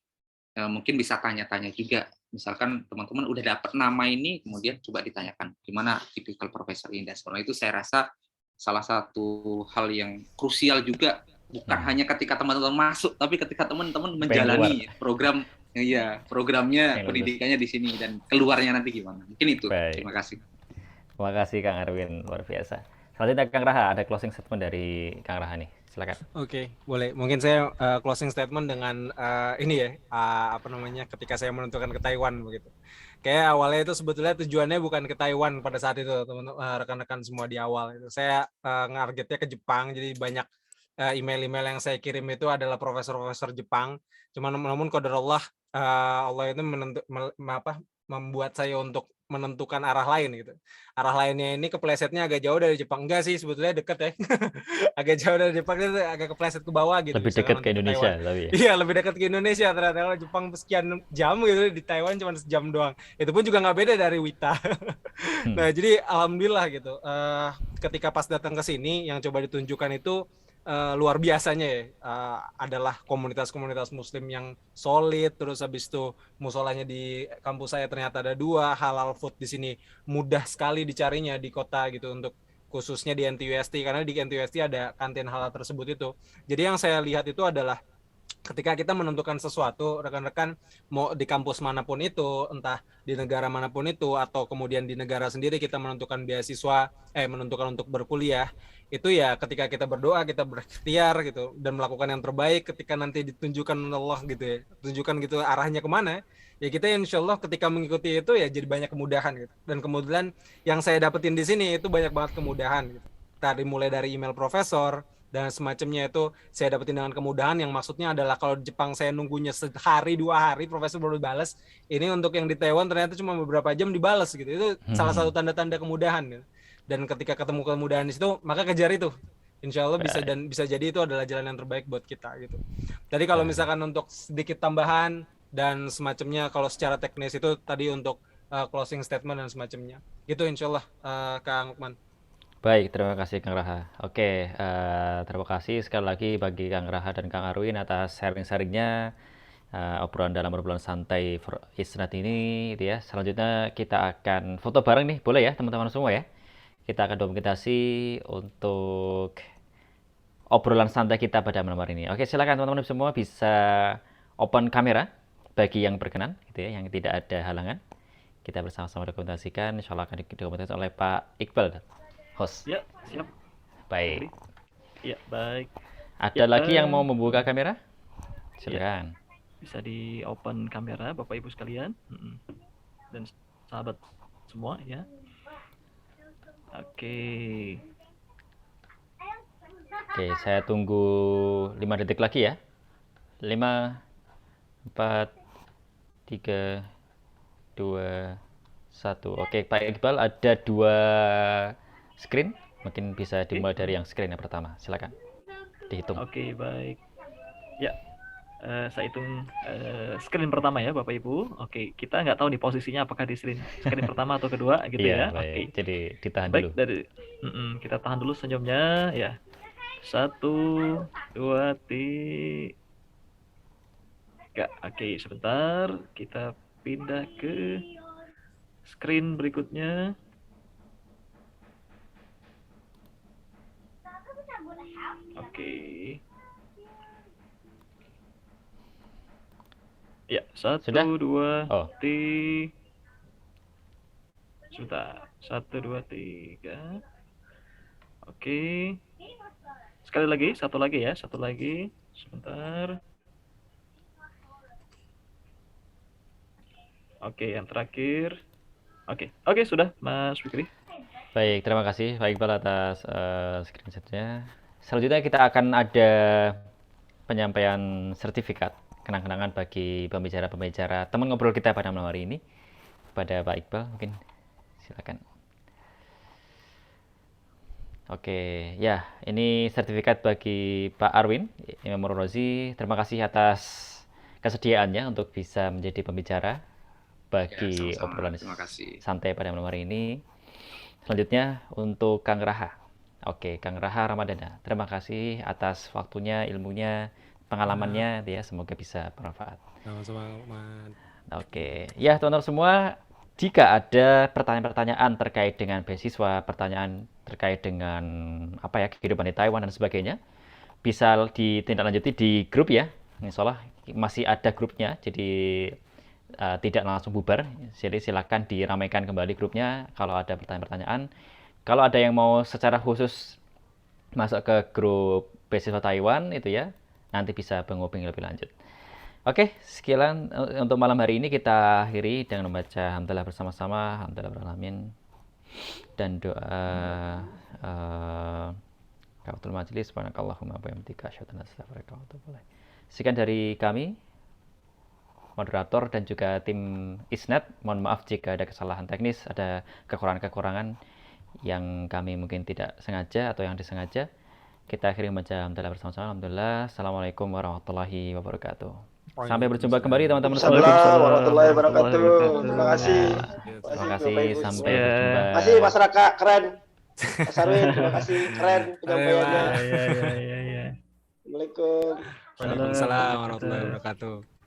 mungkin bisa tanya-tanya juga. Misalkan teman-teman udah dapat nama ini, kemudian coba ditanyakan gimana tipikal profesor ini. Dan sebenarnya itu saya rasa salah satu hal yang krusial juga, bukan hanya ketika teman-teman masuk, tapi ketika teman-teman menjalani programnya, pendidikannya di sini dan keluarnya nanti gimana. Mungkin itu. Baik. Terima kasih. Terima kasih Kang Arwin, luar biasa. Selanjutnya Kang Raha, ada closing statement dari Kang Raha nih. Silakan. Oke, boleh. Mungkin saya closing statement dengan ini ya, ketika saya menentukan ke Taiwan begitu. Kayak awalnya itu sebetulnya tujuannya bukan ke Taiwan pada saat itu, teman-teman, rekan-rekan semua di awal. Itu saya ngargetnya ke Jepang, jadi banyak email-email yang saya kirim itu adalah profesor-profesor Jepang. Cuman namun qadarullah Allah itu membuat saya untuk menentukan arah lain gitu. Arah lainnya ini keplesetnya agak jauh dari Jepang. Enggak sih, sebetulnya deket ya. Agak jauh dari Jepang itu agak kepleset ke bawah gitu. Lebih dekat ke Indonesia tapi ya. Iya, lebih dekat ke Indonesia ternyata. Kalau Jepang sekian jam gitu, di Taiwan cuma sejam doang. Itu pun juga nggak beda dari Wita. Nah, jadi alhamdulillah gitu. Ketika pas datang ke sini yang coba ditunjukkan itu luar biasanya ya, adalah komunitas-komunitas muslim yang solid. Terus habis itu musolanya di kampus saya ternyata ada 2, halal food di sini mudah sekali dicarinya di kota gitu, untuk khususnya di NTUST, karena di NTUST ada kantin halal tersebut itu. Jadi yang saya lihat itu adalah ketika kita menentukan sesuatu, rekan-rekan mau di kampus manapun itu, entah di negara manapun itu, atau kemudian di negara sendiri kita menentukan beasiswa, menentukan untuk berkuliah, itu ya ketika kita berdoa, kita berikhtiar gitu, dan melakukan yang terbaik. Ketika nanti ditunjukkan Allah gitu ya, tunjukkan gitu arahnya kemana, ya kita insya Allah ketika mengikuti itu ya jadi banyak kemudahan gitu. Dan kemudian yang saya dapetin di sini itu banyak banget kemudahan gitu. Tadi mulai dari email profesor dan semacamnya itu saya dapetin dengan kemudahan, yang maksudnya adalah kalau di Jepang saya nunggunya sehari 2 hari profesor baru dibalas, ini untuk yang di Taiwan ternyata cuma beberapa jam dibalas gitu. Itu salah satu tanda-tanda kemudahan gitu. Dan ketika ketemu kemudahan di situ, maka kejar itu. Insya Allah bisa, dan bisa jadi itu adalah jalan yang terbaik buat kita gitu. Jadi kalau misalkan untuk sedikit tambahan dan semacamnya, kalau secara teknis itu tadi untuk closing statement dan semacamnya, gitu insya Allah, Kang Lukman. Baik, terima kasih Kang Raha. Oke, terima kasih sekali lagi bagi Kang Raha dan Kang Arwin atas sharing-sharingnya, obrolan dalam obrolan santai for Isnet ini, gitu ya. Selanjutnya kita akan foto bareng nih, boleh ya teman-teman semua ya. Kita akan dokumentasi untuk obrolan santai kita pada malam hari ini. Oke, silakan teman-teman semua bisa open kamera bagi yang berkenan, gitu ya, yang tidak ada halangan. Kita bersama-sama dokumentasikan, insya Allah akan didokumentasikan oleh Pak Iqbal, host. Ya, siap. Baik. Ya, baik. Ada lagi yang mau membuka kamera? Silakan. Bisa di open kamera, Bapak Ibu sekalian, dan sahabat semua ya. Oke, saya tunggu 5 detik lagi ya. 5, 4, 3, 2, 1. Oke, Pak Iqbal, ada 2 screen. Mungkin bisa dimulai dari yang screen yang pertama. Silakan. Dihitung. Oke, baik. Ya, saya hitung screen pertama ya, Bapak Ibu. Oke, kita nggak tahu nih posisinya apakah di screen pertama atau kedua gitu ya. Baik. Oke. Jadi ditahan baik, dulu. Kita tahan dulu senyumnya ya. 1, 2, 3. Oke, sebentar. Kita pindah ke screen berikutnya. Oke. Ya, 1, 2, 3. Sebentar. 1, 2, 3. Oke. Sekali lagi, satu lagi ya, satu lagi. Sebentar. Oke, yang terakhir. Oke, sudah, Mas Fikri. Baik, terima kasih Pak Iqbal atas screenshotnya. Selanjutnya kita akan ada penyampaian sertifikat kenang-kenangan bagi pembicara-pembicara teman ngobrol kita pada malam hari ini. Pada Pak Iqbal, mungkin silakan. Oke, ya, ini sertifikat bagi Pak Arwin, Imam Rozi. Terima kasih atas kesediaannya untuk bisa menjadi pembicara bagi obrolan santai pada malam hari ini. Selanjutnya untuk Kang Raha. Oke, Kang Raha Ramadana. Terima kasih atas waktunya, ilmunya, pengalamannya, ya, semoga bisa bermanfaat. Sama-sama. Oke, ya teman-teman semua, jika ada pertanyaan-pertanyaan terkait dengan beasiswa, pertanyaan terkait dengan kehidupan di Taiwan dan sebagainya, bisa ditindaklanjuti di grup ya. Insya Allah masih ada grupnya, jadi tidak langsung bubar. Jadi silakan diramaikan kembali grupnya kalau ada pertanyaan-pertanyaan. Kalau ada yang mau secara khusus masuk ke grup beasiswa Taiwan itu ya, nanti bisa menghubungi lebih lanjut. Oke, sekian untuk malam hari ini, kita akhiri dengan membaca Alhamdulillah bersama-sama, Alhamdulillah beralamin, dan doa kafatul majlis, subhanakallahumma wa bihamdika asyhadu an la ilaha illa anta astaghfiruka wa atubu ilaik. Sekian dari kami, moderator dan juga tim Isnet. Mohon maaf jika ada kesalahan teknis, ada kekurangan-kekurangan yang kami mungkin tidak sengaja atau yang disengaja. Kita akhiri membaca Alhamdulillah bersama-sama. Alhamdulillah. Assalamualaikum warahmatullahi wabarakatuh. Sampai berjumpa kembali teman-teman. Assalamualaikum warahmatullahi wabarakatuh. Terima kasih. Terima kasih. Sampai berjumpa. Terima kasih Mas Raka, keren. Mas Arwin, terima kasih, keren penyampaiannya. Iya. Assalamualaikum. Waalaikumsalam warahmatullahi wabarakatuh.